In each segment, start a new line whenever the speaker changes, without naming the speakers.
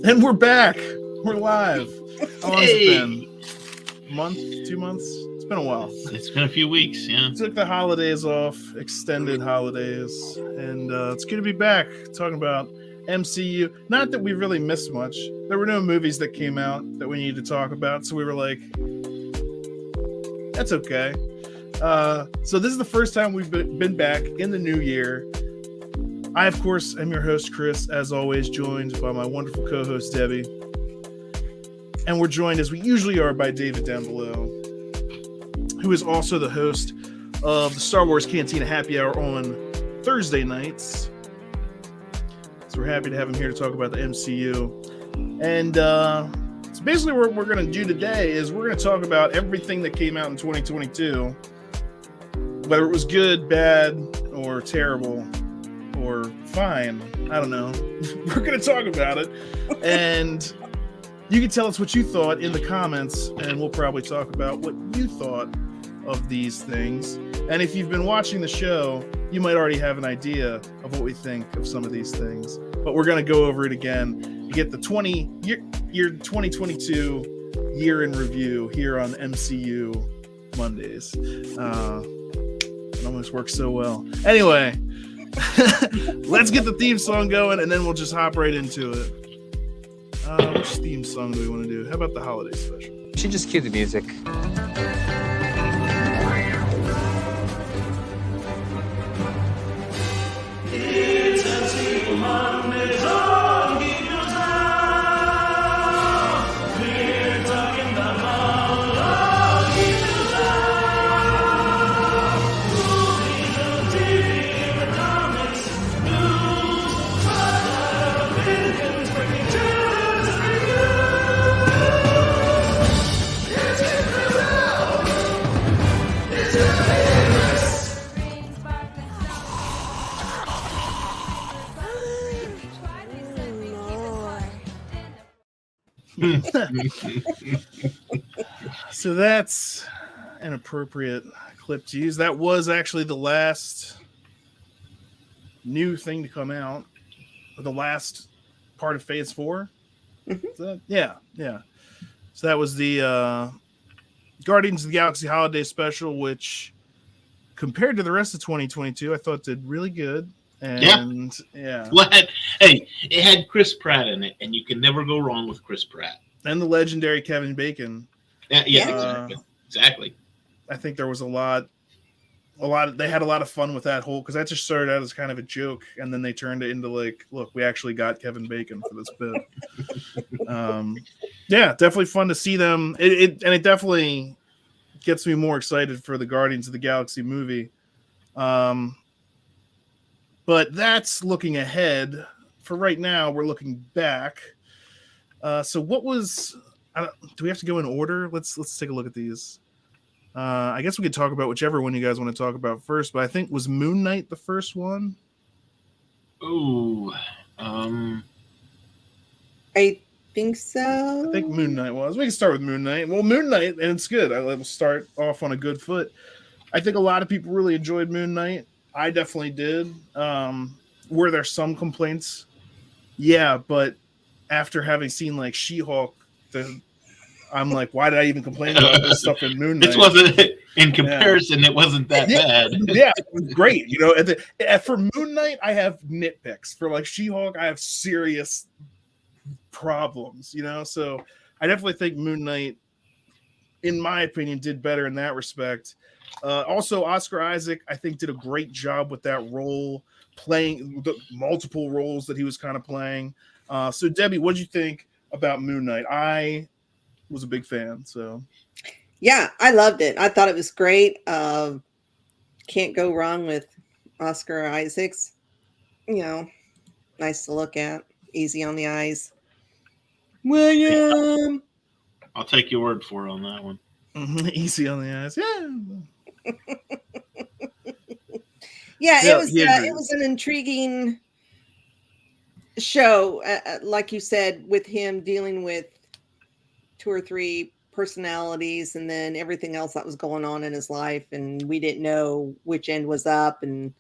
And we're back. We're live. How long has it been? A month? 2 months? It's been a while.
It's been a few weeks, yeah.
Took the holidays off, extended holidays, and it's good to be back talking about MCU. Not that we really missed much. There were no movies that came out that we needed to talk about, so we were like, that's okay. So this is the first time we've been back in the new year. I, of course, am your host, Chris, as always, joined by my wonderful co-host, Debbie. And we're joined, as we usually are, by David down below, who is also the host of the Star Wars Cantina Happy Hour on Thursday nights. So we're happy to have him here to talk about the MCU. And so basically what we're going to do today is we're going to talk about everything that came out in 2022, whether it was good, bad, or terrible, or fine. I don't know. We're going to talk about it. And you can tell us what you thought in the comments, and we'll probably talk about what you thought of these things. And if you've been watching the show, you might already have an idea of what we think of some of these things. But we're going to go over it again to get the year 2022 year in review here on MCU Mondays. It almost works so well. Anyway, let's get the theme song going, and then we'll just hop right into it. Which theme song do we want to do? How about the holiday special?
You should just cue the music.
It's MCU Mondays on Geek Town. We're talking about all of Geek Town. Movies and TV and comics, news, other opinions, breaking news and reviews. It's Geek Town. It's hilarious.
So that's an appropriate clip to use. That was actually the last new thing to come out, the last part of Phase 4. Mm-hmm. Yeah. So that was the Guardians of the Galaxy Holiday Special, which compared to the rest of 2022, I thought did really good. And yeah.
Well, it had Chris Pratt in it, and you can never go wrong with Chris Pratt.
And the legendary Kevin Bacon.
Exactly.
I think there was a lot. They had a lot of fun with that whole, because that just started out as kind of a joke, and then they turned it into like, look, we actually got Kevin Bacon for this bit. Yeah, definitely fun to see them. It definitely gets me more excited for the Guardians of the Galaxy movie. But that's looking ahead. For right now, we're looking back. So what was? Do we have to go in order? Let's take a look at these. I guess we could talk about whichever one you guys want to talk about first. But I think was Moon Knight the first one.
Oh,
I think so.
I think Moon Knight was. We can start with Moon Knight. Well, Moon Knight, and it's good. I'll start off on a good foot. I think a lot of people really enjoyed Moon Knight. I definitely did. Were there some complaints? Yeah, but after having seen like She-Hulk, I'm like, why did I even complain about this stuff in Moon Knight?
This wasn't in comparison. Yeah. It wasn't that bad.
Yeah, it was great. You know, for Moon Knight, I have nitpicks. For like She-Hulk, I have serious problems. You know, so I definitely think Moon Knight, in my opinion, did better in that respect. Also, Oscar Isaac, I think, did a great job with that role, playing the multiple roles that he was kind of playing. So, Debbie, what did you think about Moon Knight? I was a big fan. So,
yeah, I loved it. I thought it was great. Can't go wrong with Oscar Isaacs. You know, nice to look at, easy on the eyes. William,
I'll take your word for it on that one.
Easy on the eyes. Yeah.
It was an intriguing show, like you said, with him dealing with 2 or 3 personalities and then everything else that was going on in his life, and we didn't know which end was up. And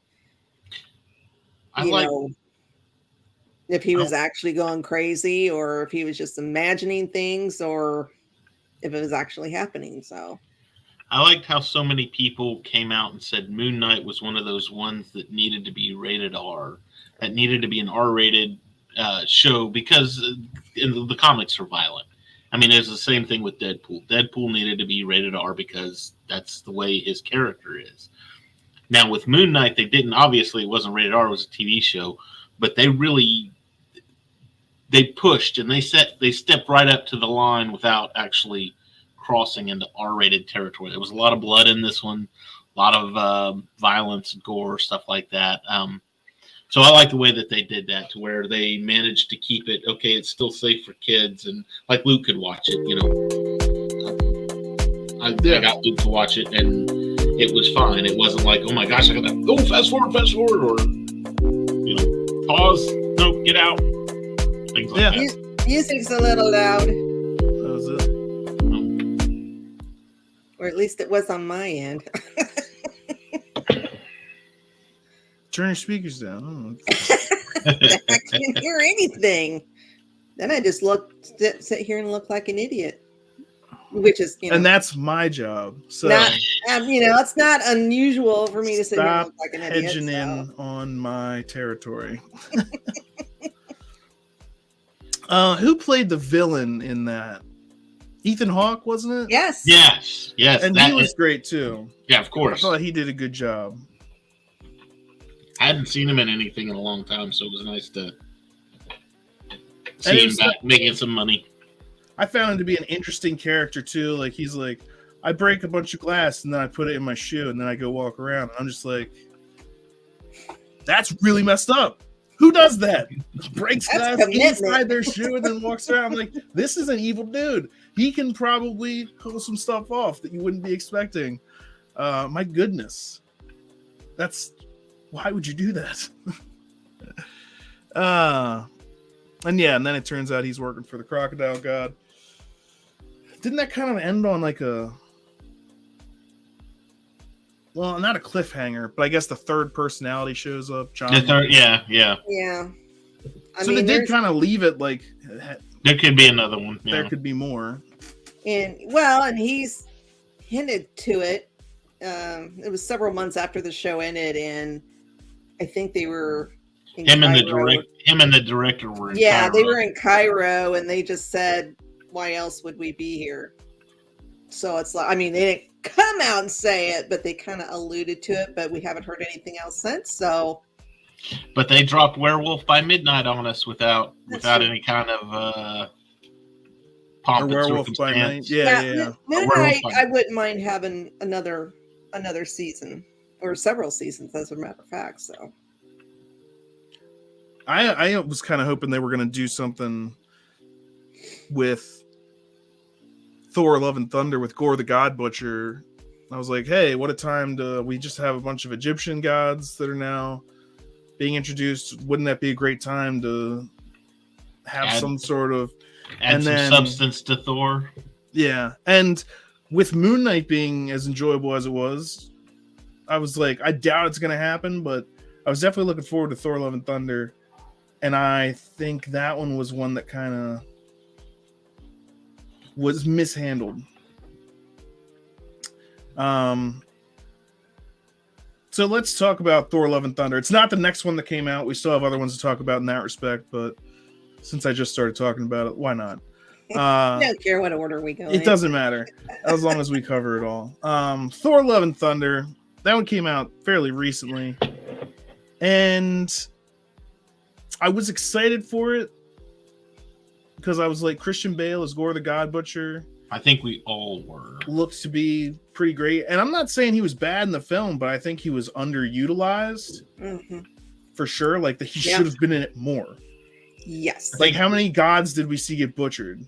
if he was actually going crazy, or if he was just imagining things, or if it was actually happening. So
I liked how so many people came out and said Moon Knight was one of those ones that needed to be rated R, that needed to be an R-rated show because the comics are violent. I mean, it's the same thing with Deadpool. Deadpool needed to be rated R because that's the way his character is. Now, with Moon Knight, they didn't. Obviously, it wasn't rated R. It was a TV show. But they pushed and they stepped right up to the line without actually crossing into R-rated territory. There was a lot of blood in this one, a lot of violence, gore, stuff like that. So I like the way that they did that, to where they managed to keep it, okay, it's still safe for kids, and like Luke could watch it, you know. I got Luke to watch it, and it was fine. It wasn't like, oh my gosh, I got to go fast forward, or, you know, pause, nope, get out, things like that.
Music's a little loud.
That was it.
Or at least it was on my end.
Turn your speakers down.
I can't hear anything. Then I just sit here and look like an idiot. Which is, you know,
And that's my job. So
not, you know, it's not unusual for me to sit here and
stop
look like an idiot.
hedging in on my territory. Who played the villain in that? Ethan Hawke, wasn't it?
Yes.
Yes.
And he was great too.
Yeah, of
I
course.
thought he did a good job.
I hadn't seen him in anything in a long time, so it was nice to see him back making some money.
I found him to be an interesting character too. Like, he's like, I break a bunch of glass and then I put it in my shoe and then I go walk around. I'm just like, that's really messed up. Who does that? Breaks glass inside their shoe and then walks around. I'm like, this is an evil dude. He can probably pull some stuff off that you wouldn't be expecting. My goodness. Why would you do that? And then it turns out he's working for the Crocodile God. Didn't that kind of end on like not a cliffhanger, but I guess the third personality shows up. John.
Yeah.
So they did kind of leave it like
there could be another one. Yeah.
There could be more.
And he's hinted to it. It was several months after the show ended, and I think they were
him and the director were in Cairo.
They were in Cairo, and they just said, why else would we be here? So it's like, I mean, they didn't come out and say it, but they kind of alluded to it, but we haven't heard anything else since. So,
but they dropped Werewolf by Midnight on us without any kind of pomp and
Werewolf by Night. Yeah.
Midnight, I wouldn't mind having another season, or several seasons, as a matter of fact. So
I was kind of hoping they were going to do something with Thor Love and Thunder with Gore the God Butcher. I was like, hey, what a time we just have a bunch of Egyptian gods that are now being introduced. Wouldn't that be a great time to have some sort of
substance to Thor?
Yeah. And with Moon Knight being as enjoyable as it was, I was like, I doubt it's going to happen, but I was definitely looking forward to Thor Love and Thunder. And I think that one was one that kind of was mishandled. So let's talk about Thor Love and Thunder. It's not the next one that came out. We still have other ones to talk about in that respect, but since I just started talking about it, why not?
I don't care what order we go in.
It doesn't matter as long as we cover it all. Thor Love and Thunder, that one came out fairly recently, and I was excited for it because I was like, Christian Bale as Gore the God Butcher.
I think we all were.
Looks to be pretty great. And I'm not saying he was bad in the film, but I think he was underutilized for sure. Like, he should have been in it more.
Yes.
Like, how many gods did we see get butchered?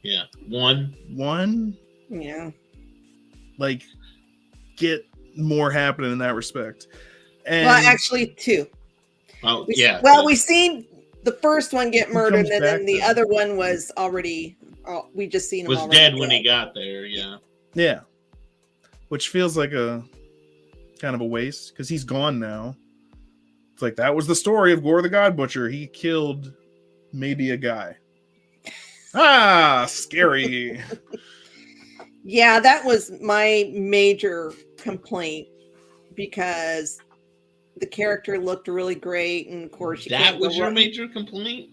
Yeah. One?
Yeah.
Like, get more happening in that respect. And
well, actually, two.
Oh,
We seen the first one get murdered, and then the other one was already. We just seen him.
Was dead when he got there. Yeah.
Yeah. Which feels like a kind of a waste because he's gone now. It's like that was the story of Gore the God Butcher. He killed maybe a guy. Scary.
Yeah, that was my major complaint because the character looked really great, and of course
that was your major complaint.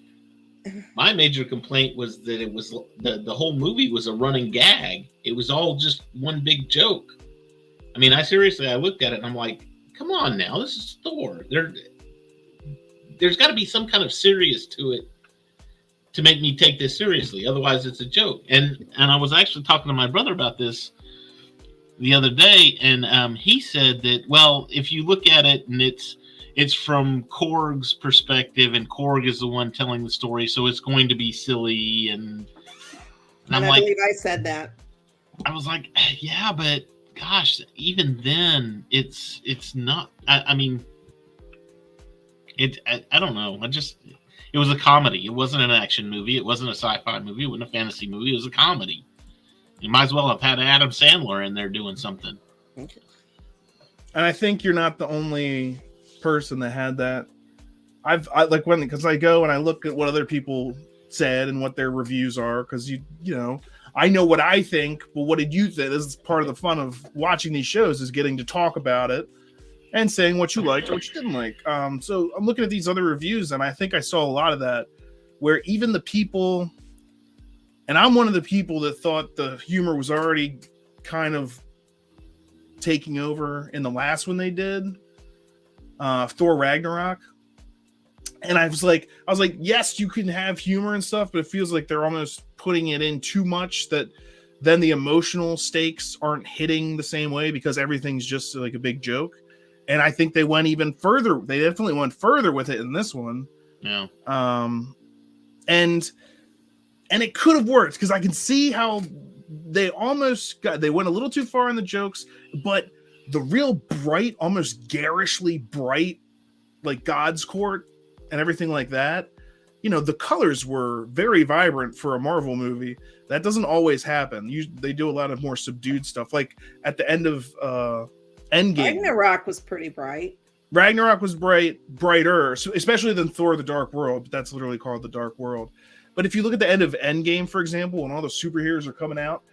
My major complaint was that it was the whole movie was a running gag. It was all just one big joke. I mean, I looked at it and I'm like, come on now, this is Thor. There's got to be some kind of serious to it to make me take this seriously. Otherwise, it's a joke. And I was actually talking to my brother about this the other day, and he said that, well, if you look at it and it's from Korg's perspective, and Korg is the one telling the story, so it's going to be silly. And I'm
I
like,
believe I said that. I
was like, yeah, but gosh, even then, it's not. I mean, I don't know. It was a comedy. It wasn't an action movie. It wasn't a sci-fi movie. It wasn't a fantasy movie. It was a comedy. You might as well have had Adam Sandler in there doing something.
Okay.
And I think you're not the only person that had that. Because I go and I look at what other people said and what their reviews are, because you know, I know what I think, but what did you think? This is part of the fun of watching these shows, is getting to talk about it and saying what you liked or what you didn't like. So I'm looking at these other reviews, and I think I saw a lot of that, where even the people, and I'm one of the people that thought the humor was already kind of taking over in the last one they did, Thor Ragnarok. And I was like, yes, you can have humor and stuff, but it feels like they're almost putting it in too much, that then the emotional stakes aren't hitting the same way because everything's just like a big joke. And I think they went even further. They definitely went further with it in this one.
Yeah.
And it could have worked, because I can see how they went a little too far in the jokes, but the real bright, almost garishly bright, like God's Court and everything like that, you know, the colors were very vibrant for a Marvel movie. That doesn't always happen. They do a lot of more subdued stuff. Like at the end of Endgame,
Ragnarok was pretty bright.
Ragnarok was brighter, especially than Thor: The Dark World. But that's literally called The Dark World. But if you look at the end of Endgame, for example, when all the superheroes are coming out,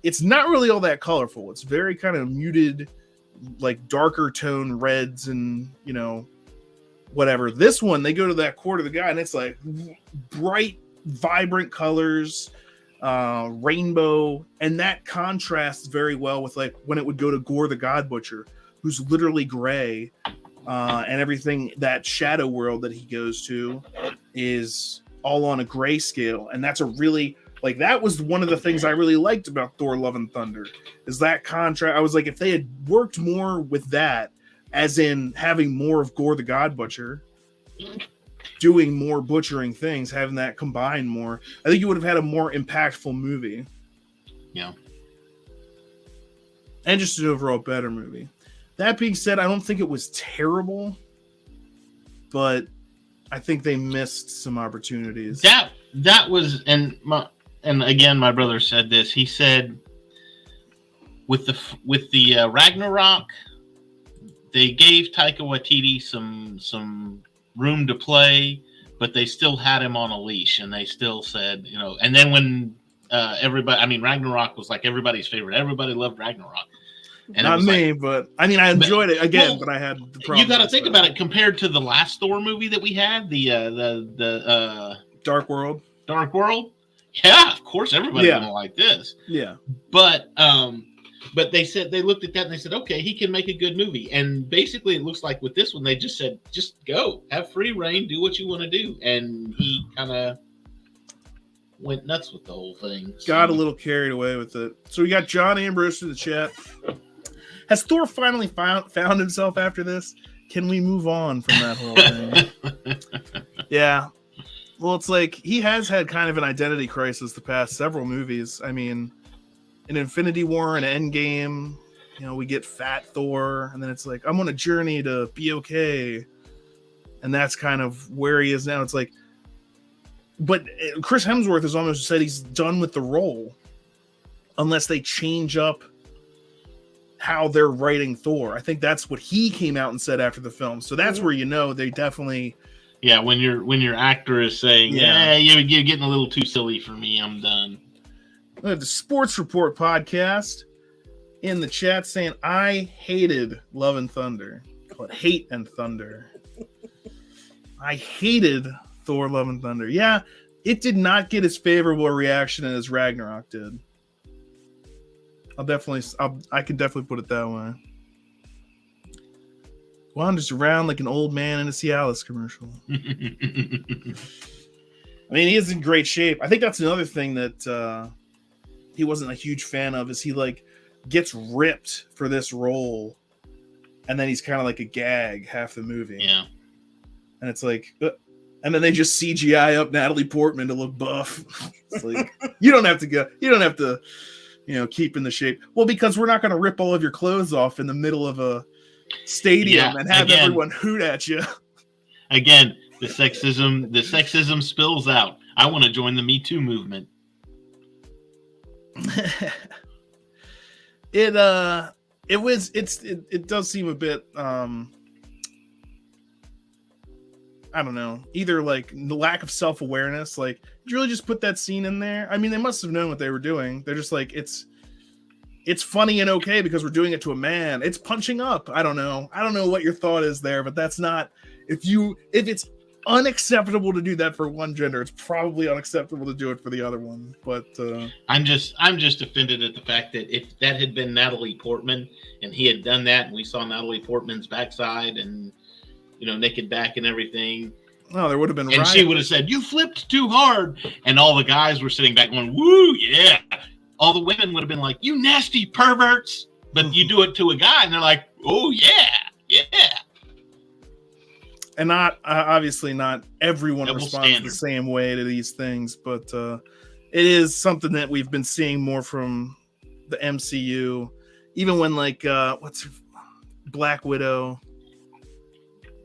it's not really all that colorful. It's very kind of muted, like darker tone reds and, you know, whatever. This one, they go to that Court of the God, and it's like bright, vibrant colors, rainbow, and that contrasts very well with like when it would go to Gore the God Butcher, who's literally gray, and everything, that shadow world that he goes to is all on a gray scale. And that's a really, like, that was one of the things I really liked about Thor Love and Thunder, is that contrast. I was like, if they had worked more with that, as in having more of Gore the God Butcher doing more butchering things, having that combined more, I think you would have had a more impactful movie.
Yeah.
And just an overall better movie. That being said, I don't think it was terrible, but I think they missed some opportunities.
That was, and again, my brother said this. He said with the Ragnarok, they gave Taika Waititi some room to play, but they still had him on a leash, and they still said, you know. And then when Ragnarok was like everybody's favorite. Everybody loved Ragnarok. And
not me, but I mean, I enjoyed it again, but I had the problem.
You got to think about it compared to the last Thor movie that we had, the
Dark World.
Dark World. Yeah, of course, everybody's gonna like this.
Yeah,
but they said, they looked at that and they said, okay, he can make a good movie. And basically, it looks like with this one, they just said, just go, have free reign, do what you want to do. And he kind of went nuts with the whole thing.
Got a little carried away with it. So we got John Ambrose in the chat. Has Thor finally found himself after this? Can we move on from that whole thing? Yeah. Well, it's like he has had kind of an identity crisis the past several movies. I mean, in Infinity War and Endgame, you know, we get fat Thor, and then it's like, I'm on a journey to be okay. And that's kind of where he is now. It's like, but Chris Hemsworth has almost said he's done with the role unless they change up how they're writing Thor. I think that's what he came out and said after the film. So that's where they definitely.
Yeah, when your actor is saying, you're getting a little too silly for me, I'm done.
The Sports Report podcast in the chat saying, I hated Love and Thunder. But Hate and Thunder. I hated Thor Love and Thunder. Yeah, it did not get as favorable a reaction as Ragnarok did. I can definitely put it that way. Wanders around like an old man in a Cialis commercial. I mean, he is in great shape. I think that's another thing that he wasn't a huge fan of, is he like gets ripped for this role, and then he's kind of like a gag half the movie.
Yeah.
And it's like, and then they just CGI up Natalie Portman to look buff. It's like, you don't have to, keep in the shape. Well, because we're not going to rip all of your clothes off in the middle of a stadium and have everyone hoot at you.
Again, the sexism spills out. I want to join the Me Too movement.
It does seem a bit I don't know, either like the lack of self-awareness, like, did you really just put that scene in there? I mean, they must have known what they were doing. They're just like, it's funny and okay because we're doing it to a man. It's punching up. I don't know what your thought is there, but that's not, if it's unacceptable to do that for one gender, it's probably unacceptable to do it for the other one. But
I'm just offended at the fact that if that had been Natalie Portman and he had done that and we saw Natalie Portman's backside and naked back and everything,
there would have been,
and she would have said, "You flipped too hard," and all the guys were sitting back going, "Woo, yeah!" All the women would have been like, "You nasty perverts!" But you do it to a guy, and they're like, "Oh yeah, yeah."
And not obviously not everyone
Double
responds
standard.
the same way to these things, but it is something that we've been seeing more from the MCU. Even when Black Widow,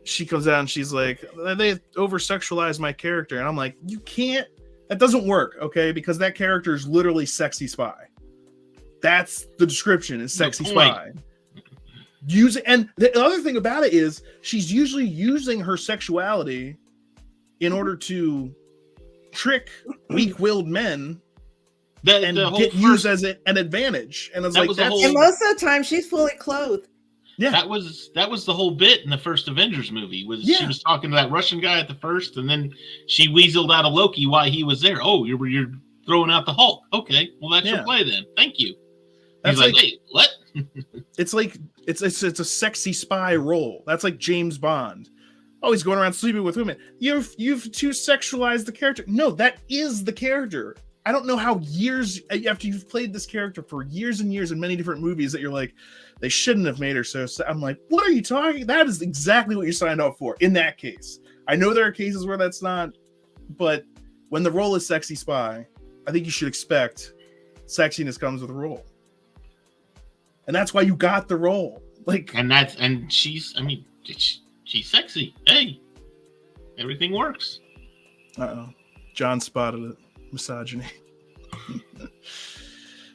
she comes out and she's like, they over-sexualized my character, and I'm like, you can't. That doesn't work, okay? Because that character is literally sexy spy. That's the description, is sexy spy. And the other thing about it is she's usually using her sexuality in order to trick weak-willed men and get used as an advantage. And it's like,
and most of the time she's fully clothed.
Yeah, that was the whole bit in the first Avengers movie. She was talking to that Russian guy at the first, and then she weaseled out of Loki while he was there. Oh, you're throwing out the Hulk. Okay, well that's your play then. Thank you. He's like, hey, what?
It's like it's a sexy spy role. That's like James Bond. Oh, he's going around sleeping with women. You've too sexualized the character. No, that is the character. I don't know how years after you've played this character for years and years in many different movies that you're like, they shouldn't have made her so. I'm like, what are you talking? That is exactly what you signed up for in that case. I know there are cases where that's not, but when the role is sexy spy, I think you should expect sexiness comes with the role. And that's why you got the role.
She's sexy. Hey, everything works.
Uh-oh. John spotted it. Misogyny.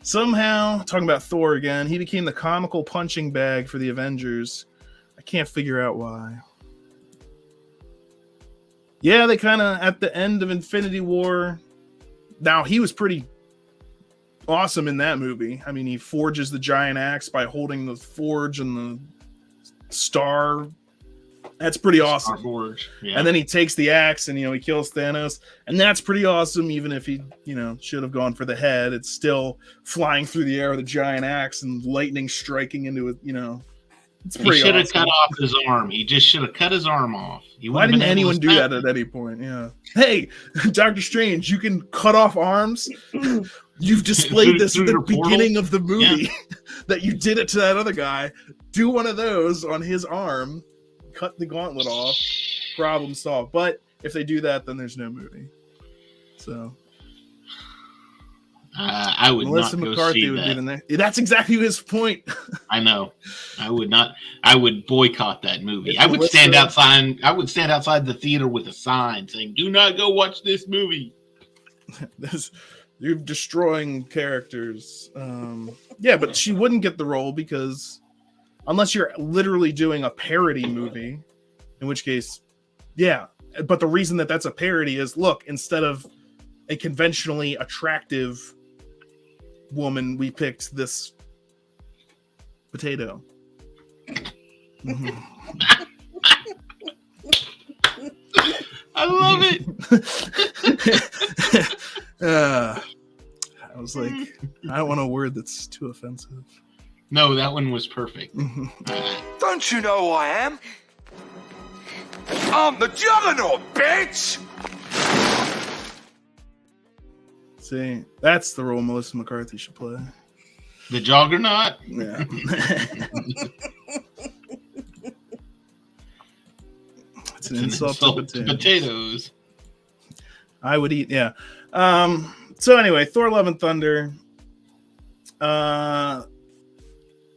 Somehow, talking about Thor again, he became the comical punching bag for the Avengers. I can't figure out why. Yeah, they kind of, at the end of Infinity War, now he was pretty awesome in that movie. I mean, he forges the giant axe by holding the forge and the star. That's pretty awesome.
Forge. Yeah.
And then he takes the axe and, he kills Thanos. And that's pretty awesome. Even if he, should have gone for the head, it's still flying through the air with a giant axe and lightning striking into it. It's pretty
He should have
awesome.
cut off his arm. He just should have cut his arm off.
Why didn't anyone do that at any point? Yeah. Hey, Doctor Strange, you can cut off arms. You've displayed this at the beginning of the movie that you did it to that other guy. Do one of those on his arm. Cut the gauntlet off, problem solved. But if they do that, then there's no movie. So
I would
Melissa
not go
McCarthy
see
would
that.
be in there. That's exactly his point.
I know. I would not. I would boycott that movie.
If
I would
Melissa-
stand outside. I would stand outside the theater with a sign saying, "Do not go watch this movie."
You're destroying characters. Yeah, but she wouldn't get the role because unless you're literally doing a parody movie, in which case, yeah. But the reason that that's a parody is, look, instead of a conventionally attractive woman, we picked this potato.
I love it.
I was like, I don't want a word that's too offensive.
No, that one was perfect.
Don't you know who I am? I'm the Juggernaut, bitch!
See, that's the role Melissa McCarthy should play.
The Juggernaut?
Yeah. It's an insult to
potatoes.
I would eat, yeah. So anyway, Thor: Love and Thunder.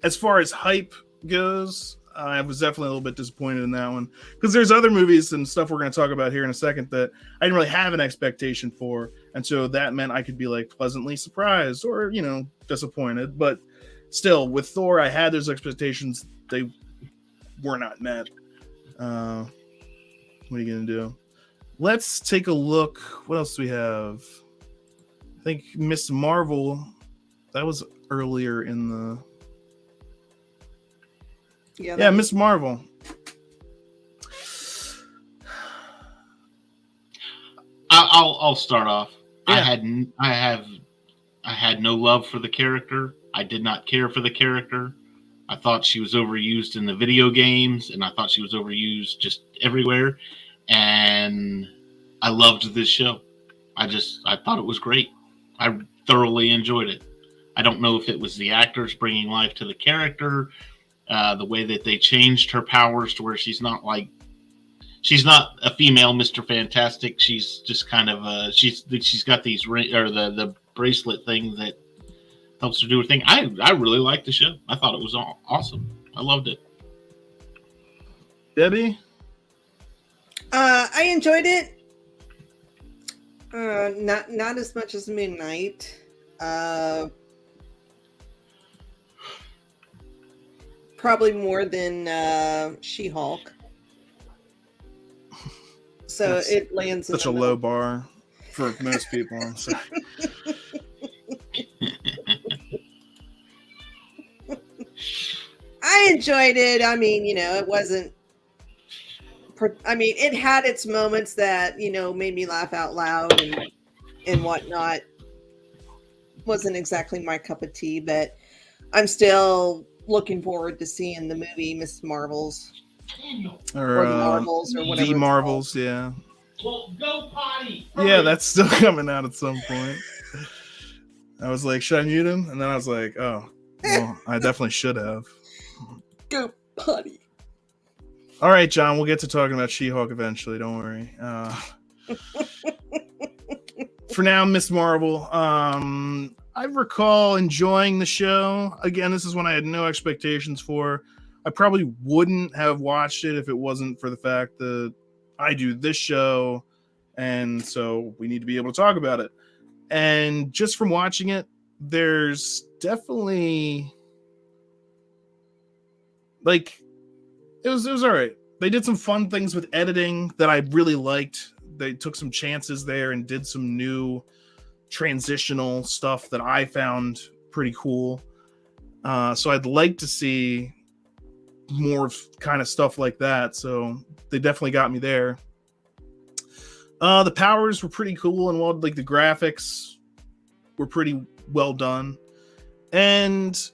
As far as hype goes, I was definitely a little bit disappointed in that one because there's other movies and stuff we're going to talk about here in a second that I didn't really have an expectation for, and so that meant I could be like pleasantly surprised or disappointed. But still, with Thor, I had those expectations; they were not met. What are you going to do? Let's take a look. What else do we have? I think Miss Marvel. That was earlier in the. Yeah, Miss Marvel.
I'll start off.
Yeah.
I had no love for the character. I did not care for the character. I thought she was overused in the video games, and I thought she was overused just everywhere. And I loved this show. I thought it was great. I thoroughly enjoyed it. I don't know if it was the actors bringing life to the character, the way that they changed her powers to where she's not a female Mr. Fantastic. She's just kind of she's got these the bracelet thing that helps her do her thing. I really liked the show. I thought it was awesome. I loved it.
Debbie?
I enjoyed it. Not as much as Moon Knight. Probably more than She-Hulk. So
That's
it lands in
such a low bar for most people. I'm sorry.
I enjoyed it. I mean, it wasn't. I mean, it had its moments that made me laugh out loud and whatnot. Wasn't exactly my cup of tea, but I'm still looking forward to seeing the movie Miss Marvels or Marvels or whatever.
The Marvels, yeah.
Well, go potty.
Yeah, that's still coming out at some point. I was like, should I mute him? And then I was like, oh, well, I definitely should have.
Go potty.
All right, John, we'll get to talking about She-Hulk eventually. Don't worry. For now, Miss Marvel. I recall enjoying the show. Again, this is one I had no expectations for. I probably wouldn't have watched it if it wasn't for the fact that I do this show, and so we need to be able to talk about it. And just from watching it, there's definitely it was all right. They did some fun things with editing that I really liked. They took some chances there and did some new transitional stuff that I found pretty cool. So I'd like to see more kind of stuff like that. So they definitely got me there. The powers were pretty cool and well, the graphics were pretty well done. And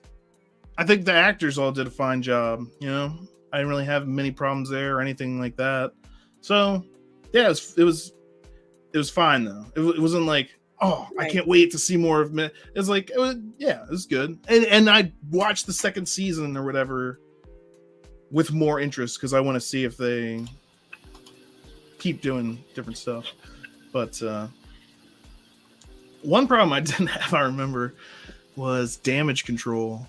I think the actors all did a fine job, I didn't really have many problems there or anything like that. So, yeah, it was fine though. It wasn't like, oh, right. I can't wait to see more of it. It's like, it was good. And I watched the second season or whatever with more interest because I want to see if they keep doing different stuff. But one problem I didn't have, I remember, was Damage Control.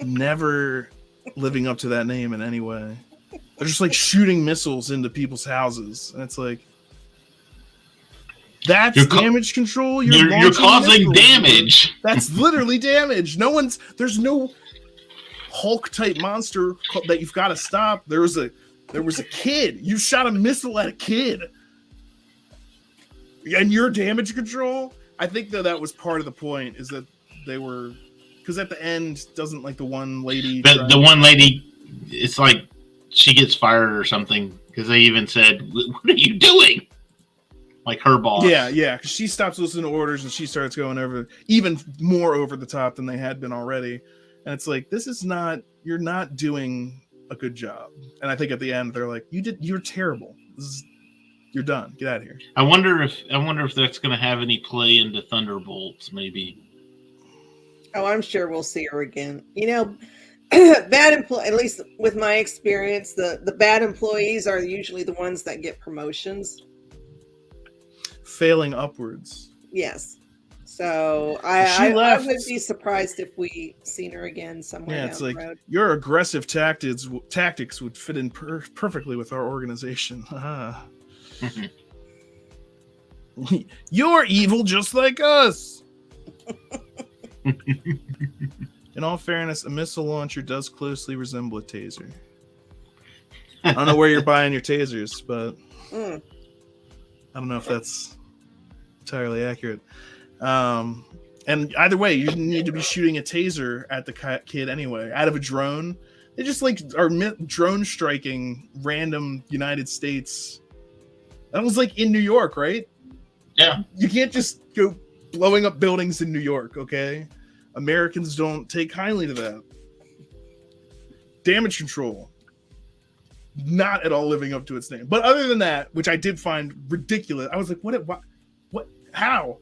Never living up to that name in any way. They're just shooting missiles into people's houses, and it's like, That's damage control.
You're causing
missiles.
damage.
That's literally damage. There's no Hulk type monster that you've got to stop. There was a kid. You shot a missile at a kid. And your damage control? I think that was part of the point, is that they were, because at the end, doesn't like the one lady.
The one lady, it's like she gets fired or something, because they even said, "What are you doing?" Like her boss.
Yeah. Because she stops listening to orders and she starts going over even more over the top than they had been already. And it's like, you're not doing a good job. And I think at the end they're like, you're terrible. You're done. Get out of here. I
wonder if that's going to have any play into Thunderbolts, maybe.
Oh, I'm sure we'll see her again. Bad employee. At least with my experience, the bad employees are usually the ones that get promotions.
Failing upwards.
Yes. So I would be surprised if we seen her again somewhere. Yeah, it's down the road.
Your aggressive tactics would fit in perfectly with our organization. You're evil just like us. In all fairness, a missile launcher does closely resemble a taser. I don't know where you're buying your tasers, but I don't know if that's entirely accurate. And either way, you need to be shooting a taser at the kid anyway, out of a drone. They just are drone striking random United States. That was in New York, right?
Yeah.
You can't just go blowing up buildings in New York, okay? Americans don't take kindly to that. Damage control. Not at all living up to its name. But other than that, which I did find ridiculous, I was like, what, how?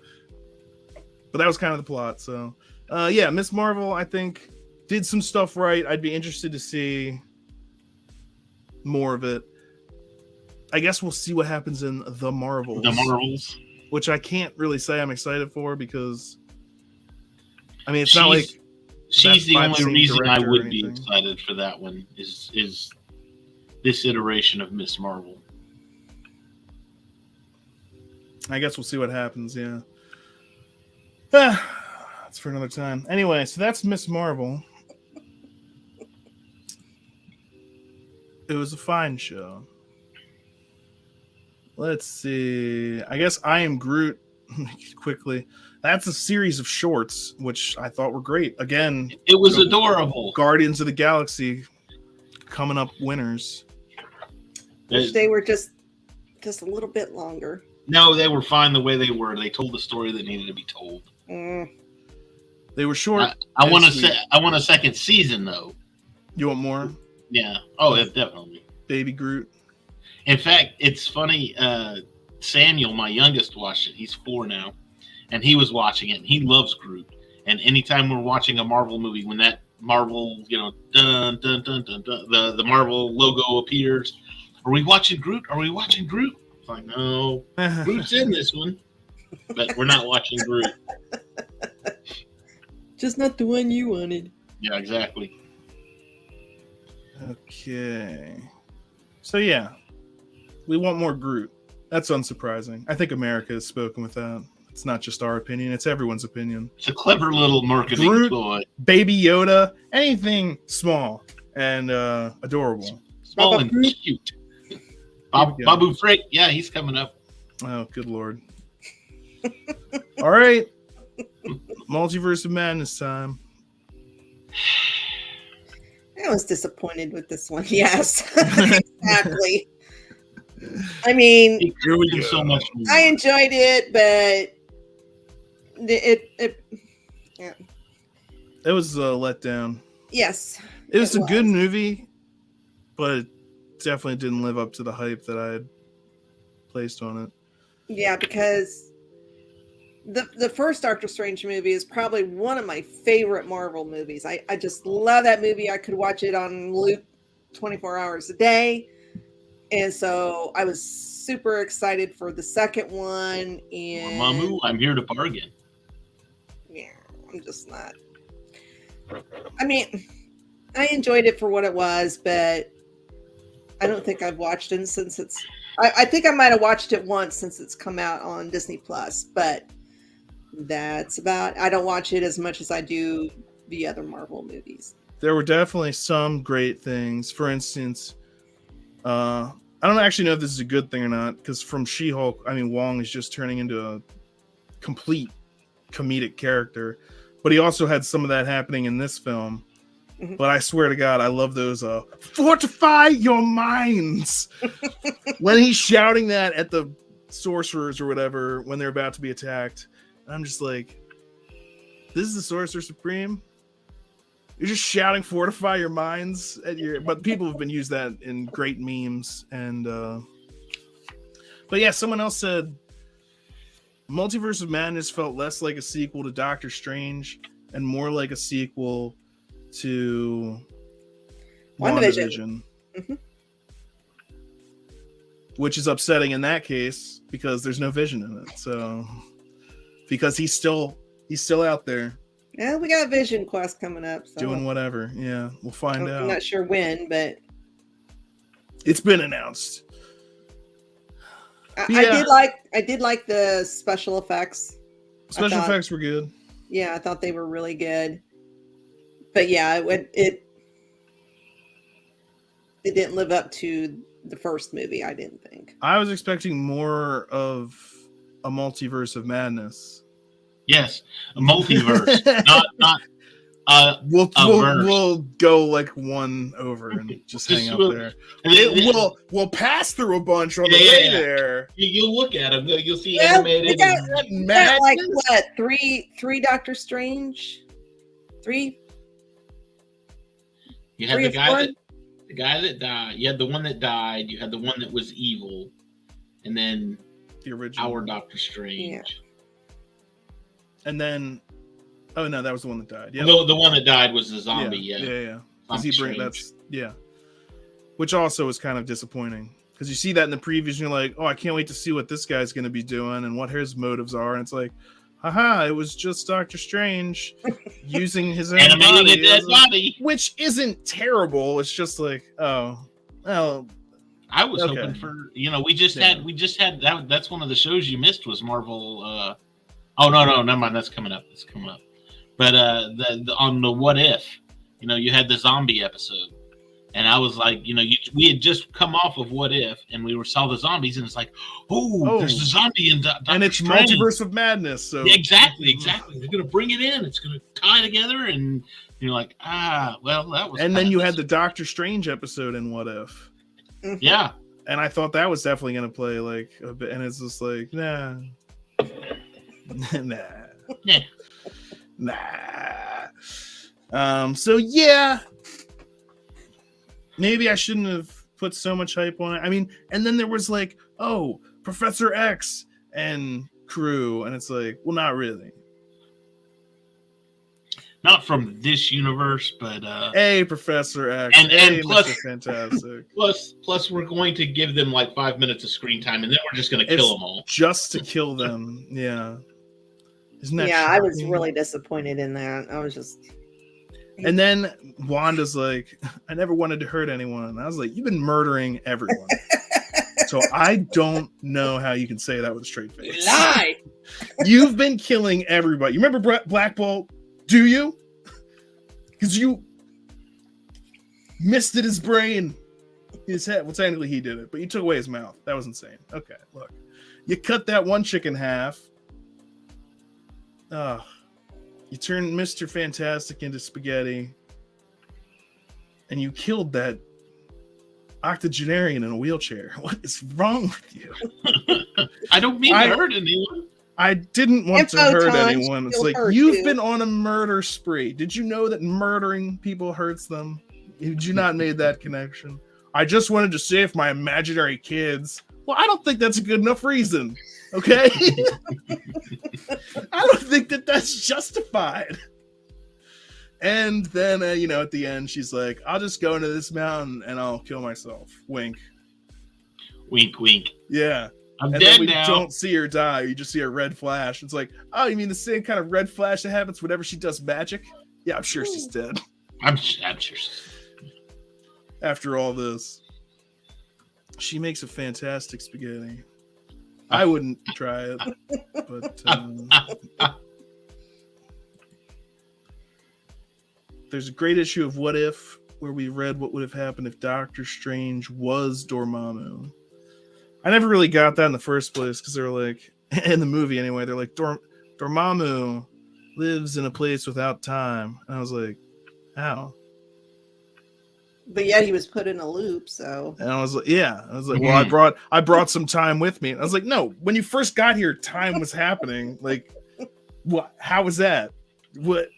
But that was kind of the plot. So, Miss Marvel, I think, did some stuff right. I'd be interested to see more of it. I guess we'll see what happens in The Marvels.
The Marvels.
Which I can't really say I'm excited for because, I mean, it's not like...
She's the only reason I would be excited for that one is this iteration of Miss Marvel.
I guess we'll see what happens, yeah. That's for another time. Anyway, so that's Miss Marvel. It was a fine show. Let's see. I guess I Am Groot, quickly. That's a series of shorts, which I thought were great. Again,
it was adorable.
Guardians of the Galaxy coming up winners.
Wish they were just a little bit longer.
No, they were fine the way they were. They told the story that needed to be told.
They were short.
I want a second season though.
You want more?
Yeah. Oh, definitely.
Baby Groot.
In fact, it's funny. Samuel, my youngest, watched it. He's 4 now, and he was watching it. And he loves Groot. And anytime we're watching a Marvel movie, when that Marvel, dun dun dun dun dun, the Marvel logo appears, are we watching Groot? Are we watching Groot? It's like, no, Groot's in this one, but we're not watching Groot.
Just not the one you wanted.
Yeah, exactly.
Okay. So yeah, we want more Groot. That's unsurprising. I think America has spoken with that. It's not just our opinion; it's everyone's opinion.
It's a clever little marketing
Groot,
ploy.
Baby Yoda, anything small and adorable.
Small and cute. Babu Frick, yeah, he's coming up.
Oh, good Lord. All right. Multiverse of Madness time.
I was disappointed with this one. Yes, exactly. I mean,
so much
I enjoyed it, but it
was a letdown.
Yes,
it was a good movie, but it definitely didn't live up to the hype that I had placed on it.
Yeah, because the first Doctor Strange movie is probably one of my favorite Marvel movies. I just love that movie. I could watch it on loop 24 hours a day. And so I was super excited for the second one. And
Mamu, I'm here to bargain.
Yeah, I'm just not. I mean, I enjoyed it for what it was, but I don't think I've watched it since it's I think I might have watched it once since it's come out on Disney Plus, but that's about. I don't watch it as much as I do the other Marvel movies.
There were definitely some great things. For instance, I don't actually know if this is a good thing or not, because from She-Hulk, I mean, Wong is just turning into a complete comedic character, but he also had some of that happening in this film. Mm-hmm. But I swear to God, I love those fortify your minds when he's shouting that at the sorcerers or whatever when they're about to be attacked. I'm just like, this is the Sorcerer Supreme? You're just shouting fortify your minds at your, but people have been used that in great memes. And but yeah, someone else said Multiverse of Madness felt less like a sequel to Doctor Strange and more like a sequel to WandaVision. Mm-hmm. Which is upsetting in that case because there's no Vision in it. So because he's still out there.
Yeah, we got Vision Quest coming up. So.
Doing whatever. Yeah, we'll find out.
I'm not sure when, but
it's been announced.
I did like the special effects.
Special effects were good.
Yeah, I thought they were really good. But yeah, it didn't live up to the first movie, I didn't think.
I was expecting more of a Multiverse of Madness.
Yes, a multiverse, not
we'll go like one over and just hang out there. We'll pass through a bunch on the way there.
You'll look at them. You'll see animated.
We got like what three Doctor Strange, three.
You had the guy that died. You had the one that died. You had the one that was evil, and then
the original
our Doctor Strange.
Yeah.
And then, oh no, that was the one that died. Yeah,
the one that died was the zombie. Yeah.
Which also is kind of disappointing because you see that in the previews and you're like, oh, I can't wait to see what this guy's going to be doing and what his motives are. And it's like, haha, it was just Doctor Strange using his own body, which isn't terrible. It's just like, oh, well.
I was hoping for, we just had that. That's one of the shows you missed was Marvel. Oh no, never mind. That's coming up. But on the What If, you had the zombie episode, and I was like, we had just come off of What If, and we saw the zombies, and it's like, there's the zombie in Doctor
and it's
Strange.
Multiverse of Madness. So
exactly. They're gonna bring it in. It's gonna tie together, and you're like, well, that was.
And then you had the Doctor Strange episode in What If.
Yeah.
And I thought that was definitely gonna play like a bit, and it's just like, nah. So yeah, maybe I shouldn't have put so much hype on it. I mean, and then there was like, oh, Professor X and crew, and it's like, well, not really.
Not from this universe, but
Professor X
and plus,
Mr. Fantastic.
Plus, we're going to give them like 5 minutes of screen time, and then we're just going to kill them all.
Just to kill them, yeah. Isn't that
I was really disappointed in that. I was just.
And then Wanda's like, I never wanted to hurt anyone. And I was like, you've been murdering everyone. So I don't know how you can say that with a straight face.
Lie.
You've been killing everybody. You remember Black Bolt? Do you? Because you misted his brain. His head. Well, technically he did it, but you took away his mouth. That was insane. Okay, look. You cut that one chick in half. You turned Mr. Fantastic into spaghetti. And you killed that octogenarian in a wheelchair. What is wrong with you?
I don't mean to hurt anyone.
I didn't want to hurt anyone. It's like, you've been on a murder spree. Did you know that murdering people hurts them? Did you not made that connection? I just wanted to save my imaginary kids. Well, I don't think that's a good enough reason. Okay? I don't think that's justified. And then, at the end, she's like, I'll just go into this mountain and I'll kill myself. Wink.
Wink, wink.
Yeah.
I'm
and
dead
then we
now.
don't see her die. You just see a red flash. It's like, oh, you mean the same kind of red flash that happens whenever she does magic? Yeah, I'm sure she's dead.
I'm sure she's dead.
After all this. She makes a fantastic spaghetti. I wouldn't try it, but there's a great issue of What If where we read what would have happened if Doctor Strange was Dormammu. I never really got that in the first place because they were like, in the movie anyway, they're like, Dormammu lives in a place without time. And I was like, how?
But yeah, he was put in a loop, so.
And I was like, well, I brought some time with me. And I was like, no, when you first got here, time was happening. Like, what? How was that? What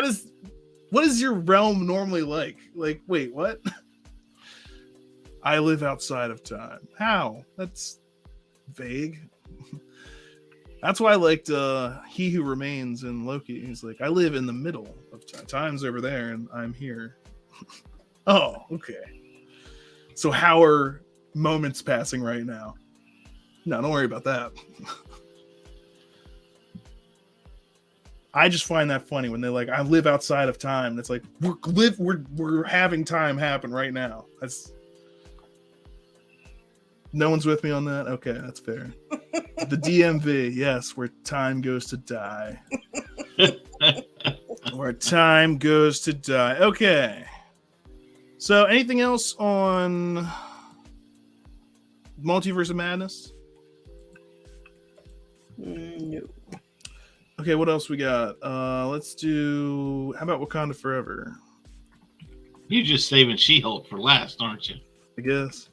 is your realm normally like? Like, wait, what? I live outside of time. How? That's vague. That's why I liked He Who Remains in Loki. He's like, I live in the middle of time. Time's over there and I'm here. Oh, okay. So how are moments passing right now? No, don't worry about that. I just find that funny when they're like, I live outside of time. And it's like, we're having time happen right now. That's no one's with me on that. Okay, that's fair. The DMV, yes, where time goes to die. Where time goes to die. Okay. So, anything else on Multiverse of Madness?
No.
Okay, what else we got? Let's do. How about Wakanda Forever?
You're just saving She-Hulk for last, aren't you?
I guess.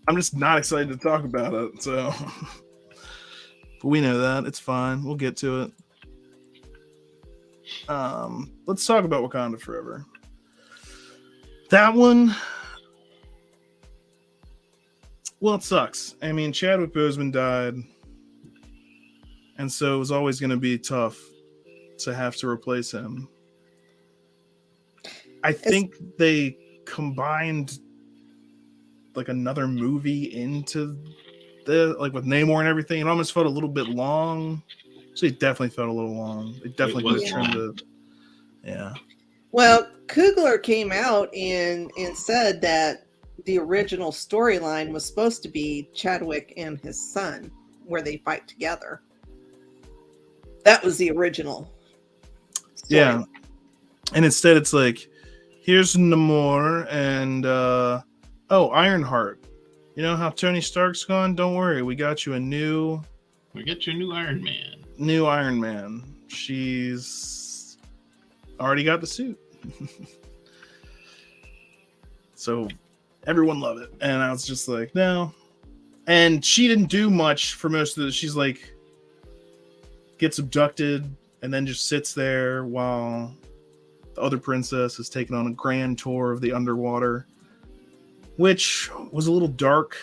I'm just not excited to talk about it, so. But we know that. It's fine. We'll get to it. Let's talk about Wakanda Forever. That one, well, it sucks. I mean, Chadwick Boseman died, and so it was always going to be tough to have to replace him. I think they combined like another movie into the like with Namor and everything. It almost felt a little bit long. So it definitely felt a little long. It definitely could have trimmed it. Yeah.
Well, Coogler came out and said that the original storyline was supposed to be Chadwick and his son, where they fight together. That was the original story.
Yeah. And instead it's like, here's Namor and Ironheart. You know how Tony Stark's gone? Don't worry, we got you a new
Iron Man.
New Iron Man. She's already got the suit. So everyone loved it. And I was just like, no. And she didn't do much for most of it. She's like, gets abducted and then just sits there while the other princess is taking on a grand tour of the underwater, which was a little dark,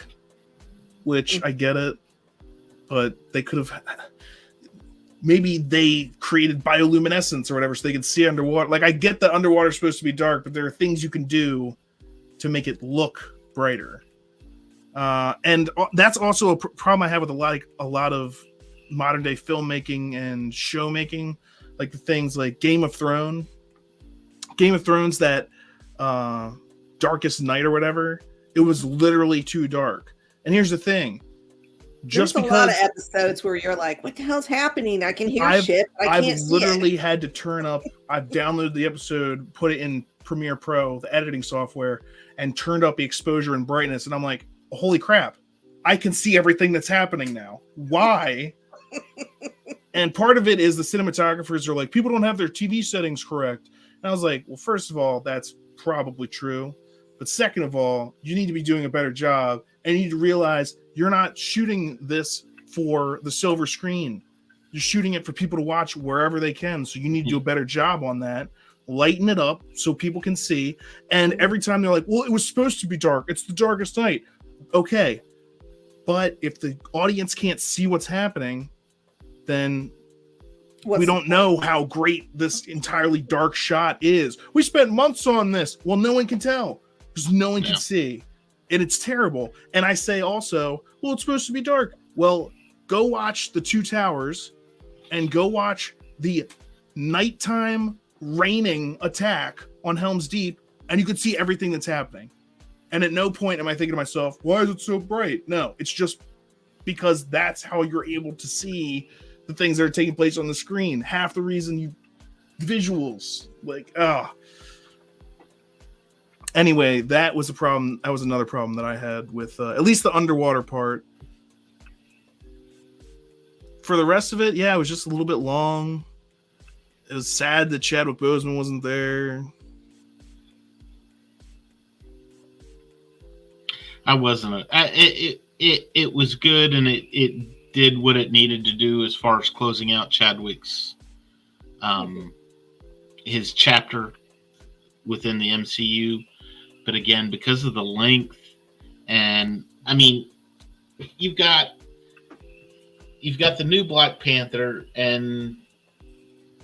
which I get it, but they could have, maybe they created bioluminescence or whatever so they could see underwater. Like, I get that underwater is supposed to be dark, but there are things you can do to make it look brighter. And that's also a problem I have with a lot of modern day filmmaking and show making, like the things like Game of Thrones, that Darkest Night or whatever. It was literally too dark. And here's the thing.
There's a lot of episodes where you're like, what the hell's happening? I can hear shit, but I can't see it. I've literally had to turn up. I've downloaded the episode, put it in Premiere Pro, the editing software, and turned up the exposure and brightness. And I'm like, holy crap, I can see everything that's happening now. Why? And part of it is the cinematographers are like, people don't have their TV settings correct. And I was like, well, first of all, that's probably true. But second of all, you need to be doing a better job. And you need to realize you're not shooting this for the silver screen. You're shooting it for people to watch wherever they can. So you need to do a better job on that. Lighten it up so people can see. And every time they're like, well, it was supposed to be dark. It's the darkest night. Okay. But if the audience can't see what's happening, then we don't know how great this entirely dark shot is. We spent months on this. Well, no one can tell because no one can see. And it's terrible. And I say also, well, it's supposed to be dark. Well, go watch The Two Towers and go watch the nighttime raining attack on Helm's Deep
and you can see everything that's happening. And at no point am I thinking to myself, why is it so bright? No, it's just because that's how you're able to see the things that are taking place on the screen. Half the reason visuals, like, Anyway, that was a problem. That was another problem that I had with at least the underwater part. For the rest of it, yeah, it was just a little bit long. It was sad that Chadwick Boseman wasn't there.
I wasn't. It was good, and it did what it needed to do as far as closing out Chadwick's his chapter within the MCU. But again, because of the length, and I mean, you've got the new Black Panther, and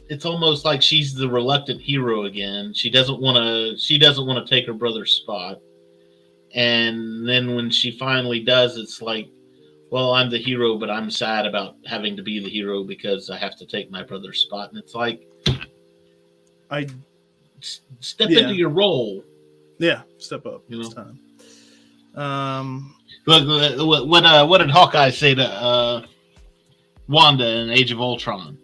it's almost like she's the reluctant hero again. She doesn't want to take her brother's spot. And then when she finally does, it's like, well, I'm the hero, but I'm sad about having to be the hero because I have to take my brother's spot. And it's like, step into your role.
Yeah, step up.
This
time.
What did Hawkeye say to Wanda in Age of Ultron?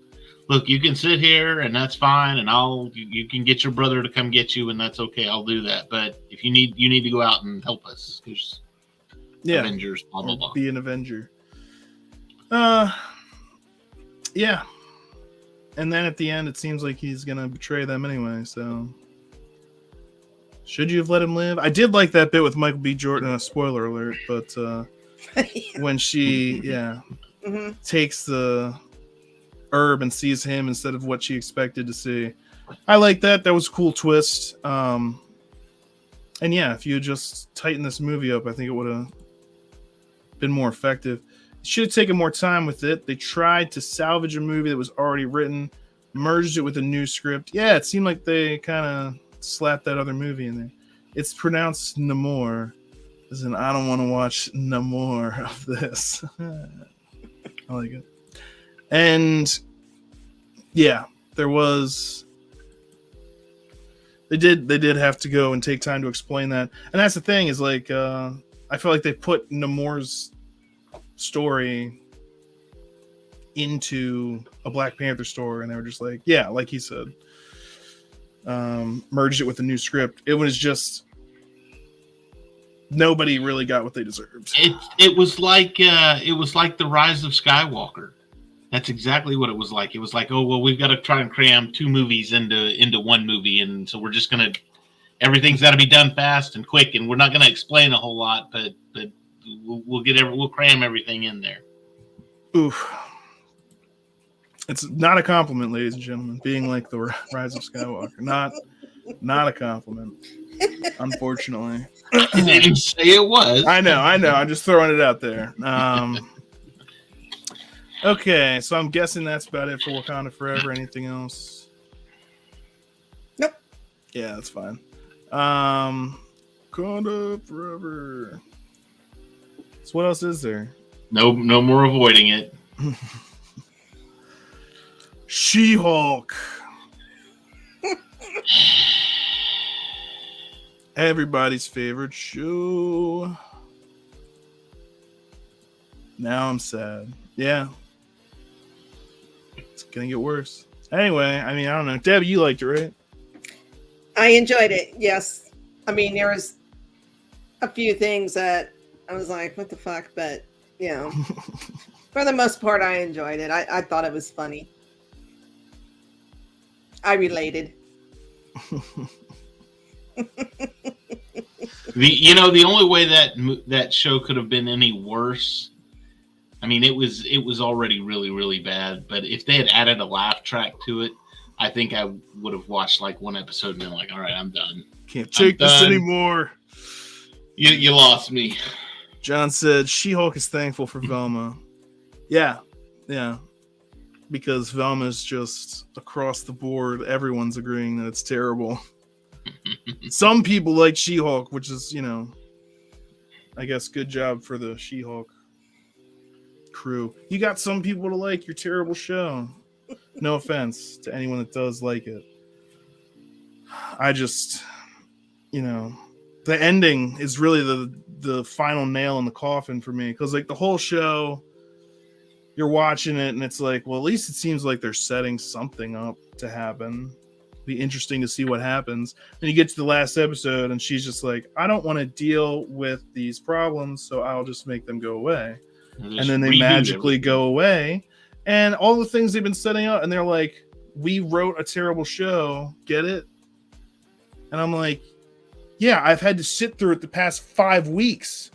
Look, you can sit here and that's fine, and you can get your brother to come get you, and that's okay. I'll do that. But if you need to go out and help us. There's Avengers, blah blah blah.
Be an Avenger. Yeah. And then at the end, it seems like he's gonna betray them anyway. So, should you have let him live? I did like that bit with Michael B. Jordan. Spoiler alert! But when she, takes the herb and sees him instead of what she expected to see, I like that. That was a cool twist. And yeah, if you just tighten this movie up, I think it would have been more effective. Should have taken more time with it. They tried to salvage a movie that was already written, merged it with a new script. Yeah, it seemed like they kind of slapped that other movie in there. It's pronounced Namor, as in I don't want to watch no more of this. I like it. And yeah, there was. They did have to go and take time to explain that, and that's the thing is like I feel like they put Namor's story into a Black Panther story, and they were just like, yeah, like he said, merged it with a new script. It was just nobody really got what they deserved.
It was like the Rise of Skywalker. That's exactly what it was like. It was like, oh well, we've got to try and cram 2 movies into one movie, and so we're just gonna everything's got to be done fast and quick, and we're not gonna explain a whole lot, but we'll cram everything in there.
Oof. It's not a compliment, ladies and gentlemen, being like the Rise of Skywalker. Not a compliment, unfortunately.
You didn't say it was.
I know. I'm just throwing it out there. Okay, so I'm guessing that's about it for Wakanda Forever. Anything else?
Nope.
Yeah, that's fine. Wakanda Forever. So what else is there?
No more avoiding it.
She-Hulk. Everybody's favorite show. Now I'm sad. Yeah. It's gonna get worse. Anyway, I mean, I don't know. Deb, you liked it, right?
I enjoyed it, yes. I mean, there was a few things that I was like, what the fuck? But, you know, for the most part, I enjoyed it. I thought it was funny. I related.
The only way that show could have been any worse, I mean, it was already really, really bad. But if they had added a laugh track to it, I think I would have watched like one episode and been like, all right, I'm done.
Can't take this anymore.
You lost me.
John said She-Hulk is thankful for Velma. Yeah. Because Velma's just across the board. Everyone's agreeing that it's terrible. Some people like She-Hulk, which is, I guess good job for the She-Hulk crew. You got some people to like your terrible show. No offense to anyone that does like it. I just, you know, the ending is really the final nail in the coffin for me, because like the whole show, you're watching it and it's like, well, at least it seems like they're setting something up to happen. Be interesting to see what happens. And you get to the last episode and she's just like, I don't want to deal with these problems, so I'll just make them go away. And then they magically go away, and all the things they've been setting up, and they're like, we wrote a terrible show, get it? And I'm like, yeah, I've had to sit through it the past 5 weeks.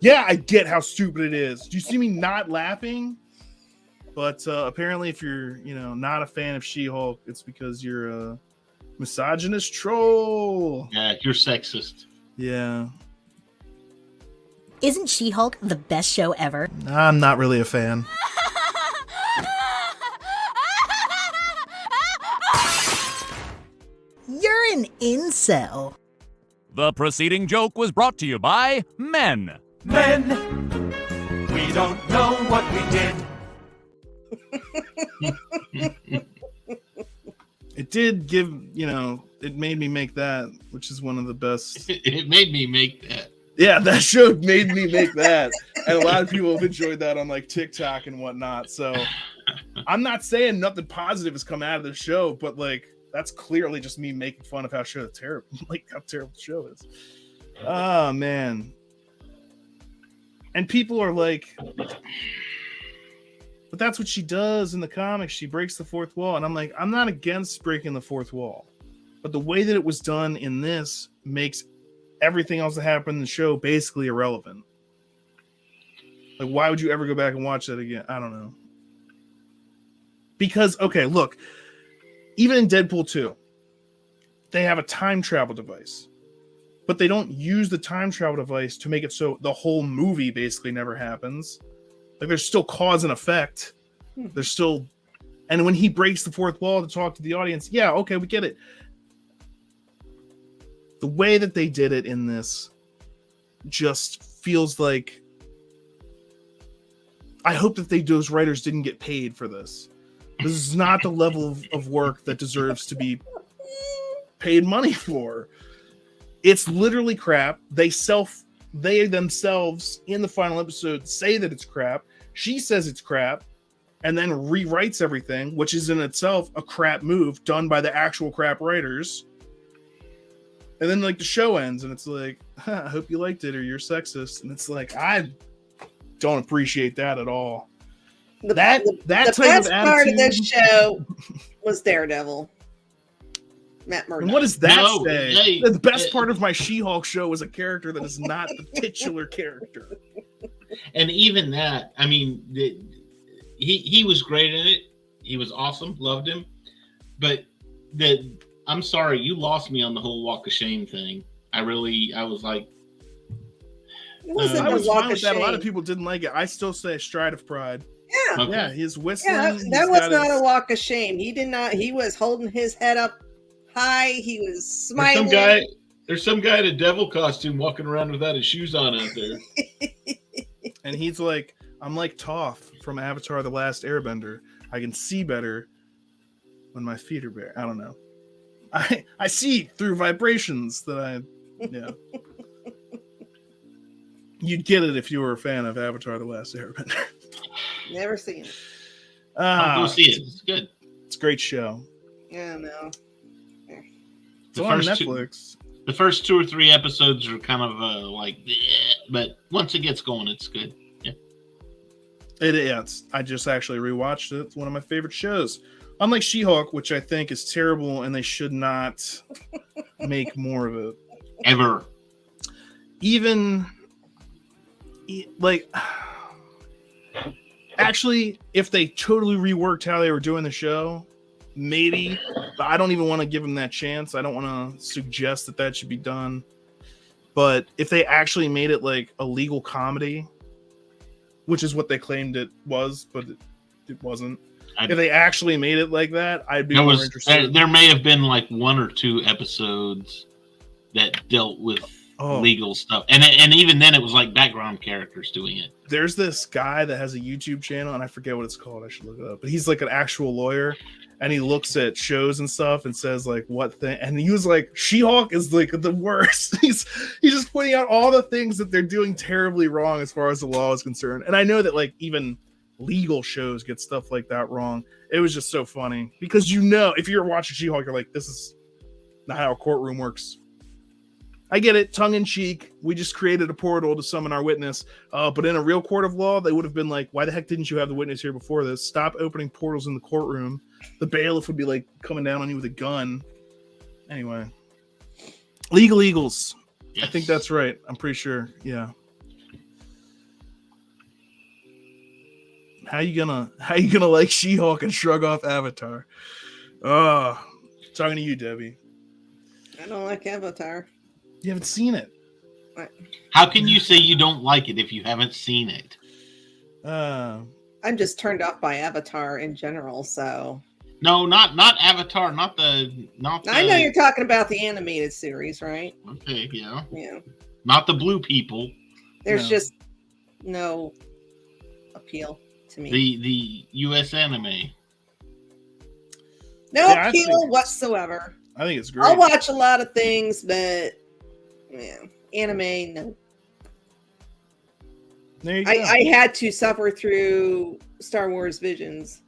Yeah, I get how stupid it is. Do you see me not laughing? But apparently, if you're, not a fan of She-Hulk, it's because you're a misogynist troll.
Yeah, you're sexist.
Yeah.
Isn't She-Hulk the best show ever?
I'm not really a fan.
You're an incel.
The preceding joke was brought to you by Men.
Men, we don't know what we did.
It did give, it made me make that, which is one of the best.
It made me make that.
Yeah, that show made me make that. And a lot of people have enjoyed that on like TikTok and whatnot. So I'm not saying nothing positive has come out of the show, but like that's clearly just me making fun of how terrible the show is. Oh man. And people are like, but that's what she does in the comics. She breaks the fourth wall. And I'm like, I'm not against breaking the fourth wall. But the way that it was done in this makes everything else that happened in the show basically irrelevant. Like, why would you ever go back and watch that again? I don't know. Because, okay, look, even in Deadpool 2, they have a time travel device. But they don't use the time travel device to make it so the whole movie basically never happens. Like, there's still cause and effect. There's still... And when he breaks the fourth wall to talk to the audience, yeah, okay, we get it. The way that they did it in this just feels like... I hope that those writers didn't get paid for this. This is not the level of work that deserves to be paid money for. It's literally crap. They themselves in the final episode say that it's crap. She says it's crap and then rewrites everything, which is in itself a crap move done by the actual crap writers. And then like the show ends and it's like, I hope you liked it or you're sexist. And it's like, I don't appreciate that at all.
The
type
best
of attitude,
part of this show was Daredevil. Matt Murdock.
And what does that say?
Hey,
the best part of my She-Hulk show is a character that is not the titular character.
And even that, I mean, he was great in it. He was awesome. Loved him. But I'm sorry, you lost me on the whole walk of shame thing. I was like,
It wasn't
I
a
was
walk
fine with
of
that. A lot
shame.
of people didn't like it. I still say stride of pride.
Yeah.
okay.
Yeah, he's whistling.
Yeah,
he's
that was
got
not
his-
a walk of shame. He did not. He was holding his head up high. He was
There's
smiling.
some guy in a devil costume walking around without his shoes on out there.
And he's like, I'm like Toph from Avatar: The Last Airbender. I can see better when my feet are bare. I don't know. I see through vibrations that You'd get it if you were a fan of Avatar: The Last Airbender.
Never seen it.
I'll go see it. It's good.
It's a great show.
Yeah, no.
It's on Netflix.
The first 2 or 3 episodes are kind of like, bleh, but once it gets going, it's good. Yeah.
I just actually rewatched it. It's one of my favorite shows. Unlike She-Hulk, which I think is terrible, and they should not make more of it.
Ever.
Even like, actually, if they totally reworked how they were doing the show, maybe. But I don't even want to give them that chance. I don't want to suggest that should be done. But if they actually made it like a legal comedy, which is what they claimed it was, but it wasn't. If they actually made it like that, I'd be more interested.
There may have been like 1 or 2 episodes that dealt with legal stuff, and even then, it was like background characters doing it.
There's this guy that has a YouTube channel, and I forget what it's called. I should look it up. But he's like an actual lawyer, and he looks at shows and stuff and says like what thing, and he was like, She-Hulk is like the worst. He's just pointing out all the things that they're doing terribly wrong as far as the law is concerned. And I know that like even legal shows get stuff like that wrong. It was just so funny because if you're watching She-Hulk, you're like, this is not how a courtroom works. I get it, tongue in cheek. We just created a portal to summon our witness. But in a real court of law, they would have been like, why the heck didn't you have the witness here before this? Stop opening portals in the courtroom. The bailiff would be like coming down on you with a gun. Anyway, legal eagles. Yes. I think that's right. I'm pretty sure. Yeah. How you gonna like She-Hulk and shrug off Avatar? Talking to you, Debbie.
I don't like Avatar.
You haven't seen it.
How can you say you don't like it if you haven't seen it?
I'm just turned off by Avatar in general. So
no, not Avatar, not the.
I know you're talking about the animated series, right?
Okay, yeah.
Yeah.
Not the blue people.
There's just no appeal to me.
The U.S. anime.
No appeal whatsoever.
I think it's great.
I'll watch a lot of things, but anime, no.
There you go.
I had to suffer through Star Wars Visions.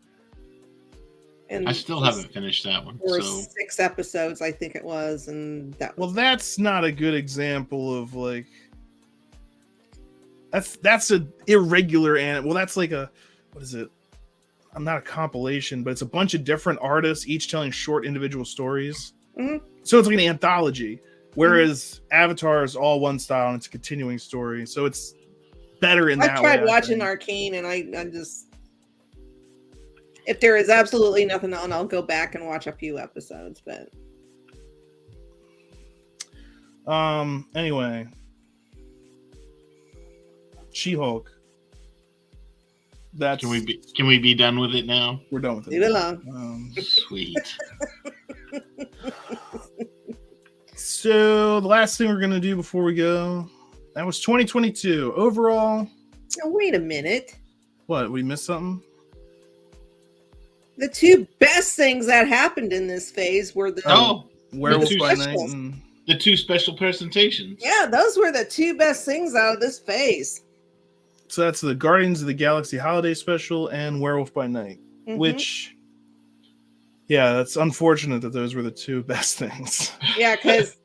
And
I still haven't finished that one.
Or
so
6 episodes, I think it was, and that.
Well, that's not a good example of like. That's an irregular anime. Well, that's like what is it? I'm not a compilation, but it's a bunch of different artists, each telling short individual stories.
Mm-hmm.
So it's like an anthology. Whereas Avatar is all one style and it's a continuing story, so it's better in that way.
I tried watching Arcane, and I just, if there is absolutely nothing on, I'll go back and watch a few episodes. But
anyway, She-Hulk. That's
can we be done with it now?
We're done with it.
Leave it alone.
Sweet.
So the last thing we're gonna do before we go, that was 2022 overall.
Now, wait a minute.
What, we missed something?
The 2 best things that happened in this phase were the
Werewolf by Night and
the 2 special presentations.
Yeah, those were the 2 best things out of this phase.
So that's the Guardians of the Galaxy Holiday Special and Werewolf by Night, which, yeah, that's unfortunate that those were the 2 best things.
Yeah, because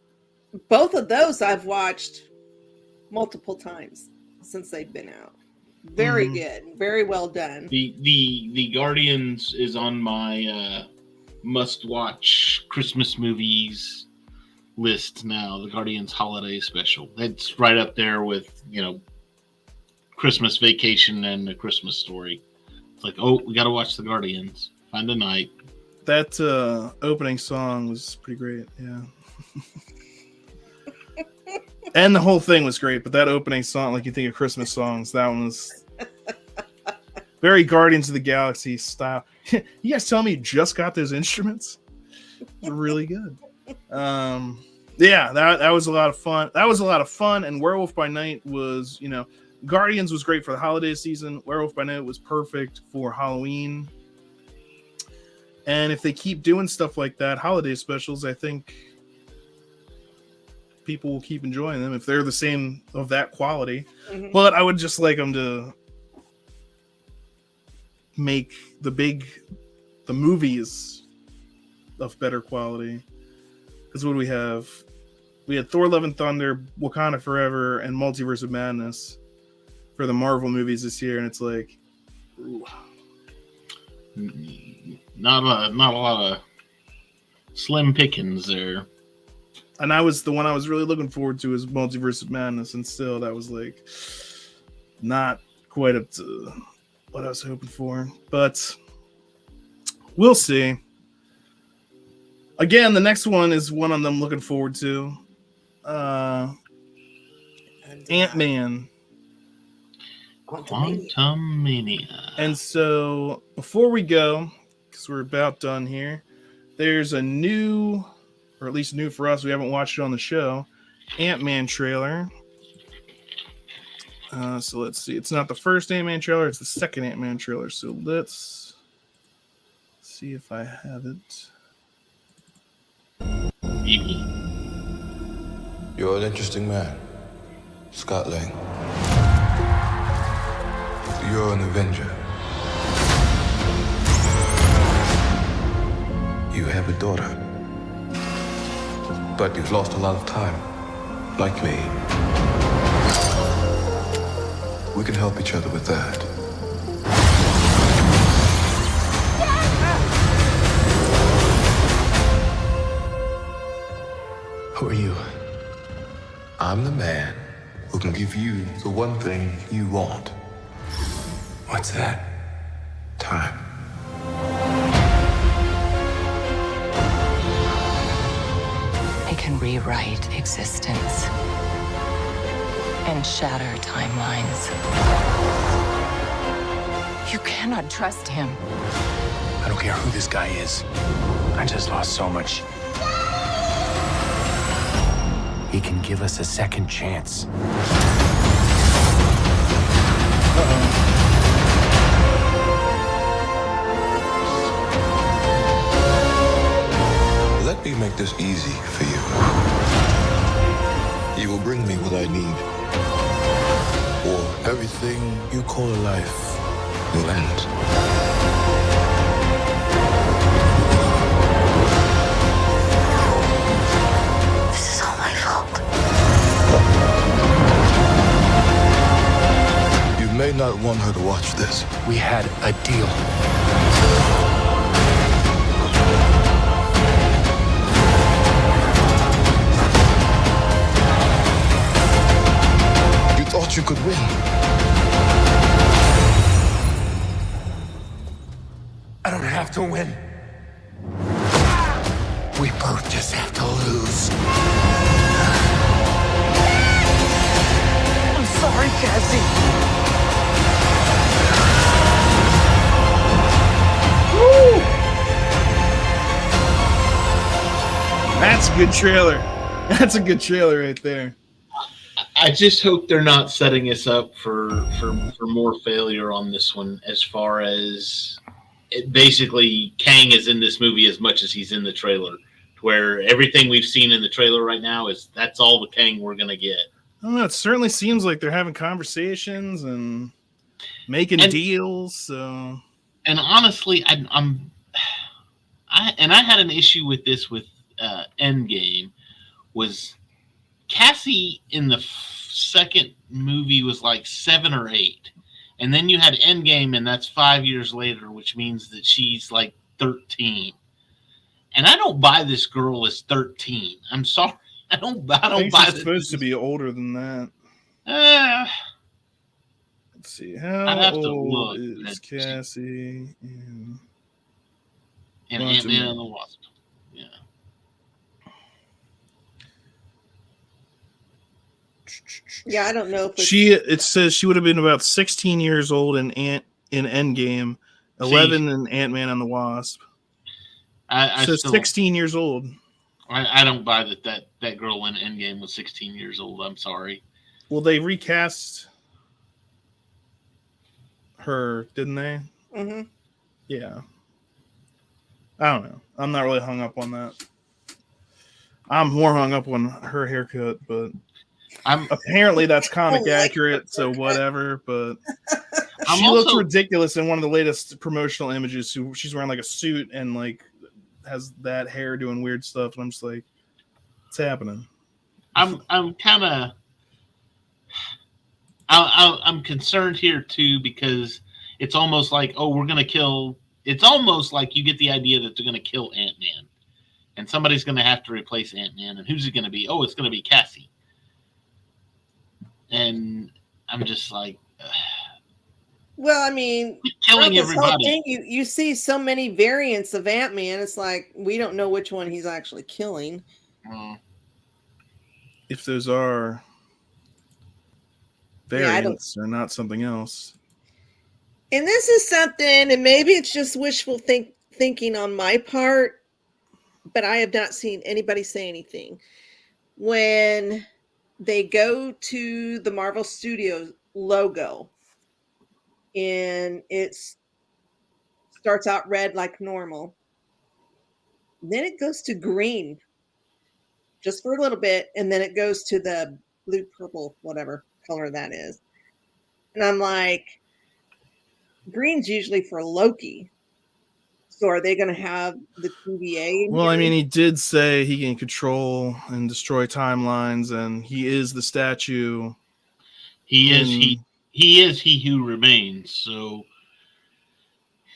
both of those I've watched multiple times since they've been out. Very good, very well done.
The Guardians is on my must-watch Christmas movies list now. The Guardians Holiday Special. It's right up there with Christmas Vacation and A Christmas Story. It's like, we got to watch the Guardians. Find a night.
That opening song was pretty great, yeah. And the whole thing was great, but that opening song, like you think of Christmas songs, that one was very Guardians of the Galaxy style. You guys tell me you just got those instruments? It's really good. Yeah, that was a lot of fun. That was a lot of fun, and Werewolf by Night was, Guardians was great for the holiday season. Werewolf by Night was perfect for Halloween. And if they keep doing stuff like that, holiday specials, I think people will keep enjoying them if they're the same of that quality. But I would just like them to make the movies of better quality. Because what do we have? We had Thor: Love and Thunder, Wakanda Forever, and Multiverse of Madness for the Marvel movies this year, and it's like, ooh.
Not a lot of slim pickings there.
And the one I was really looking forward to is Multiverse of Madness, and still that was like not quite up to what I was hoping for. But we'll see. Again, the next one is one I'm looking forward to. Ant-Man.
Quantumania.
And so before we go, because we're about done here, there's a new, or at least new for us, we haven't watched it on the show, Ant-Man trailer. So let's see. It's not the first Ant-Man trailer, it's the second Ant-Man trailer. So let's see if I have it.
Evil.
You're an interesting man, Scott Lang. You're an Avenger. You have a daughter. But you've lost a lot of time, like me. We can help each other with that. Who are you? I'm the man who can give you the one thing you want. What's that? Time.
It can rewrite existence and shatter timelines. You cannot trust him.
I don't care who this guy is. I just lost so much. He can give us a second chance.
Let me make this easy for you. You will bring me what I need. Or everything you call a life will end.
This is all my fault.
You may not want her to watch this.
We had a deal.
You thought you could win.
I don't have to win. We both just have to lose. I'm sorry, Cassie.
That's a good trailer. That's a good trailer right there.
I just hope they're not setting us up for more failure on this one. As far as basically, Kang is in this movie as much as he's in the trailer, where everything we've seen in the trailer right now is that's all the Kang we're gonna get.
I don't know. It certainly seems like they're having conversations and making deals. So,
and honestly, I had an issue with this with Endgame. Was Cassie in the second movie was like 7 or 8, and then you had Endgame, and that's 5 years later, which means that she's like 13. And I don't buy this girl as 13. I'm sorry, I don't buy.
She's supposed to be older than that. Let's see, how old is Cassie in
Ant-Man and the Wasp? Yeah.
Yeah, I don't know if it's...
It says she would have been about 16 years old in Endgame, 11 in Ant-Man and the Wasp.
I
so
still,
16 years old.
I don't buy that girl in Endgame was 16 years old. I'm sorry.
Well, they recast her, didn't they?
Mm-hmm.
Yeah. I don't know. I'm not really hung up on that. I'm more hung up on her haircut, but apparently that's comic accurate, so whatever. But she looks ridiculous in one of the latest promotional images. She's wearing like a suit and like has that hair doing weird stuff, and I'm just like, what's happening?
I'm kind of I'm concerned here too, because it's almost like, oh, we're gonna kill. It's almost like you get the idea that they're gonna kill Ant-Man, and somebody's gonna have to replace Ant-Man, and who's it gonna be? Oh, it's gonna be Cassie. And I'm just like,
well, I mean,
killing everybody.
You see so many variants of Ant-Man. It's like we don't know which one he's actually killing.
If those are variants or not something else.
And this is something, and maybe it's just wishful thinking on my part, but I have not seen anybody say anything. When they go to the Marvel Studios logo, and it's starts out red like normal. Then it goes to green just for a little bit, and then it goes to the blue, purple, whatever color that is. And I'm like, green's usually for Loki. So are they going to have the TVA?
Well, I mean, he did say he can control and destroy timelines, and he is the statue.
He is he who remains. So,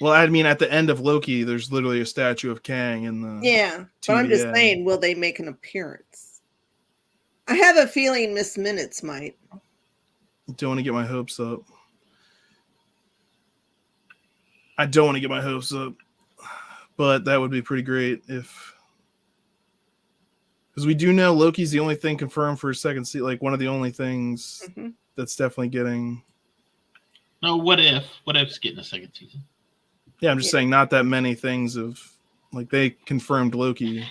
well, I mean, at the end of Loki, there's literally a statue of Kang in the
Yeah, but I'm just saying, will they make an appearance? I have a feeling Miss Minutes might.
Don't want to get my hopes up. I don't want to get my hopes up, but that would be pretty great if, because we do know Loki's the only thing confirmed for a second season, like one of the only things that's definitely getting.
No, what if's getting a second season?
Yeah, I'm just saying not that many things of, like, they confirmed Loki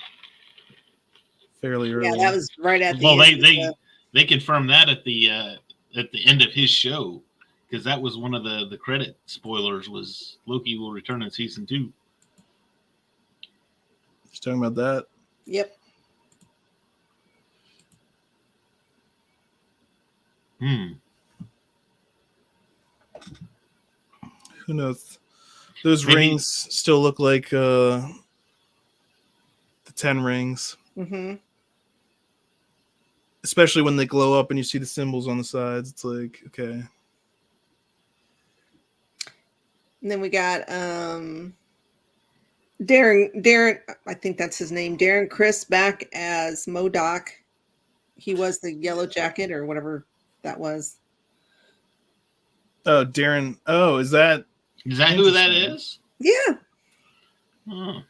fairly early.
Yeah, that was right at the
well,
end.
they confirmed that at the end of his show, because that was one of the credit spoilers, was Loki will return in season 2.
Just talking about that.
Yep.
Who knows? Those rings still look like the 10 rings.
Mm-hmm.
Especially when they glow up and you see the symbols on the sides. It's like, okay.
And then we got Darren, I think that's his name, Darren Criss, back as MODOK. He was the Yellow Jacket or whatever that was.
Oh, Darren. Oh, is that
who that is?
Yeah.
Oh.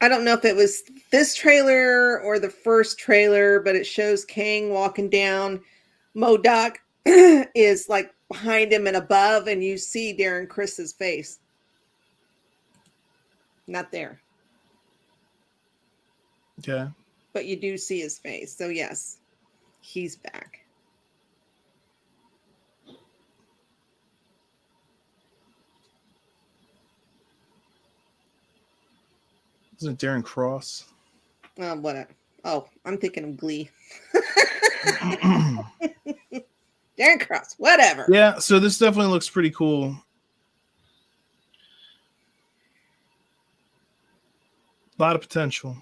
I don't know if it was this trailer or the first trailer, but it shows Kang walking down. MODOK is like behind him and above, and you see Darren Criss's face. Not there.
Okay.
But you do see his face. So yes, he's back.
Isn't it Darren Cross?
What? Oh, I'm thinking of Glee. Darren Cross, whatever.
Yeah, so this definitely looks pretty cool. A lot of potential.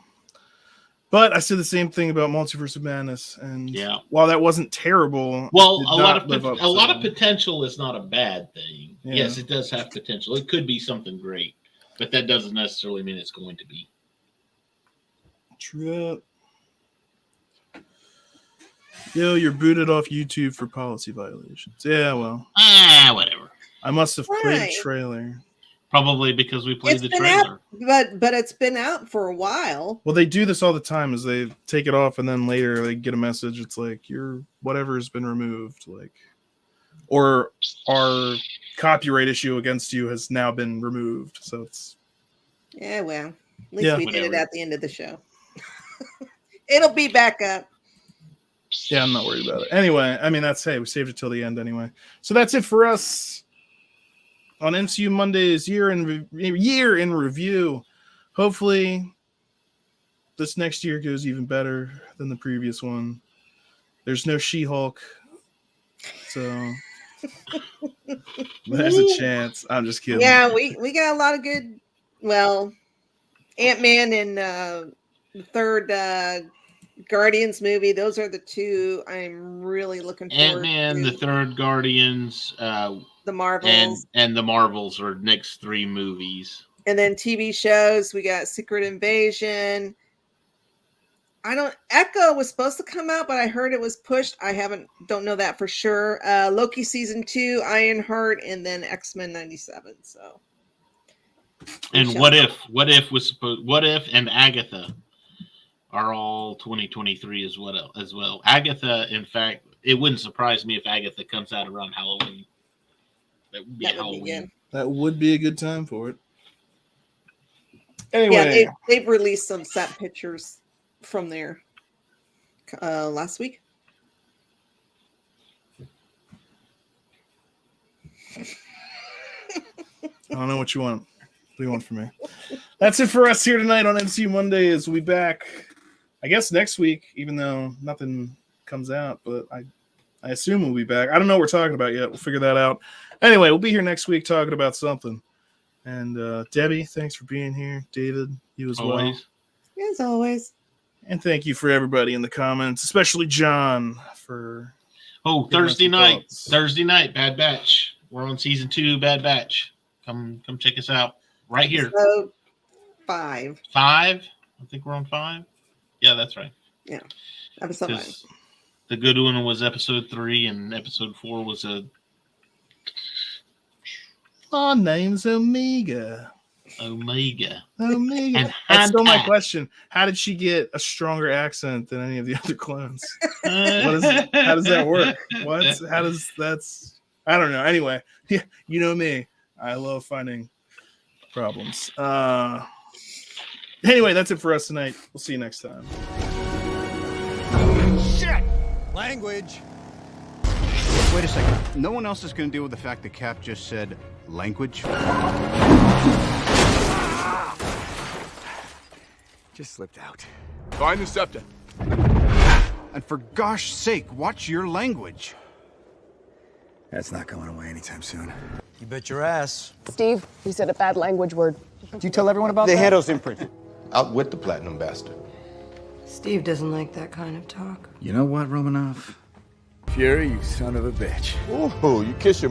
But I said the same thing about Multiverse of Madness, and while that wasn't terrible,
well, a lot of potential is not a bad thing.
Yeah.
Yes, it does have potential. It could be something great, but that doesn't necessarily mean it's going to be.
True. Yo, you're booted off YouTube for policy violations. Yeah, well.
Whatever.
I must have played the trailer.
Probably because we played the
trailer. But it's been out for a while.
Well, they do this all the time, is they take it off and then later they get a message. It's like, your whatever has been removed, like, or our copyright issue against you has now been removed. So it's.
Yeah, well, at least we did it at the end of the show. It'll be back up.
Yeah, I'm not worried about it. Anyway, I mean, we saved it till the end anyway. So that's it for us on MCU Mondays year in review. Hopefully, this next year goes even better than the previous one. There's no She-Hulk, so there's a chance. I'm just kidding.
Yeah, we got a lot of good. Well, Ant-Man and the third Guardians movie. Those are the two I'm really looking forward to.
Ant-Man, the third Guardians,
the Marvels,
and the Marvels are next 3 movies.
And then TV shows, we got Secret Invasion. Echo was supposed to come out, but I heard it was pushed. Don't know that for sure. Loki season 2, Ironheart, and then X-Men 97. So.
And what if and Agatha are all 2023 as well. Agatha, in fact, it wouldn't surprise me if Agatha comes out around Halloween. That would be Halloween.
That would be a good time for it. Anyway,
yeah, they've released some set pictures from there last week.
I don't know what you want. What do you want from me? That's it for us here tonight on MCU Mondays. We'll be back, I guess, next week, even though nothing comes out, but I assume we'll be back. I don't know what we're talking about yet. We'll figure that out. Anyway, we'll be here next week talking about something. And Debbie, thanks for being here. David, you as well.
As always.
And thank you for everybody in the comments, especially John for.
Oh, Thursday night, Bad Batch. We're on season 2, Bad Batch. Come check us out right here.
Episode 5.
5? I think we're on 5. Yeah, that's right.
Yeah, episode 5.
The good one was episode 3, and episode 4 was a.
My name's Omega.
Omega.
And that's still my question. How did she get a stronger accent than any of the other clones? How does that work? I don't know. Anyway, yeah, you know me. I love finding problems. Anyway, that's it for us tonight. We'll see you next time.
Shit! Language. Wait a second. No one else is going to deal with the fact that Cap just said language? Just slipped out.
Find the scepter.
And for gosh sake, watch your language.
That's not going away anytime soon.
You bet your ass.
Steve, he said a bad language word.
Did you tell everyone about that? The handle's imprinted.
Out with the platinum bastard.
Steve doesn't like that kind of talk.
You know what, Romanoff? Fury, you son of a bitch.
Ooh, you kiss your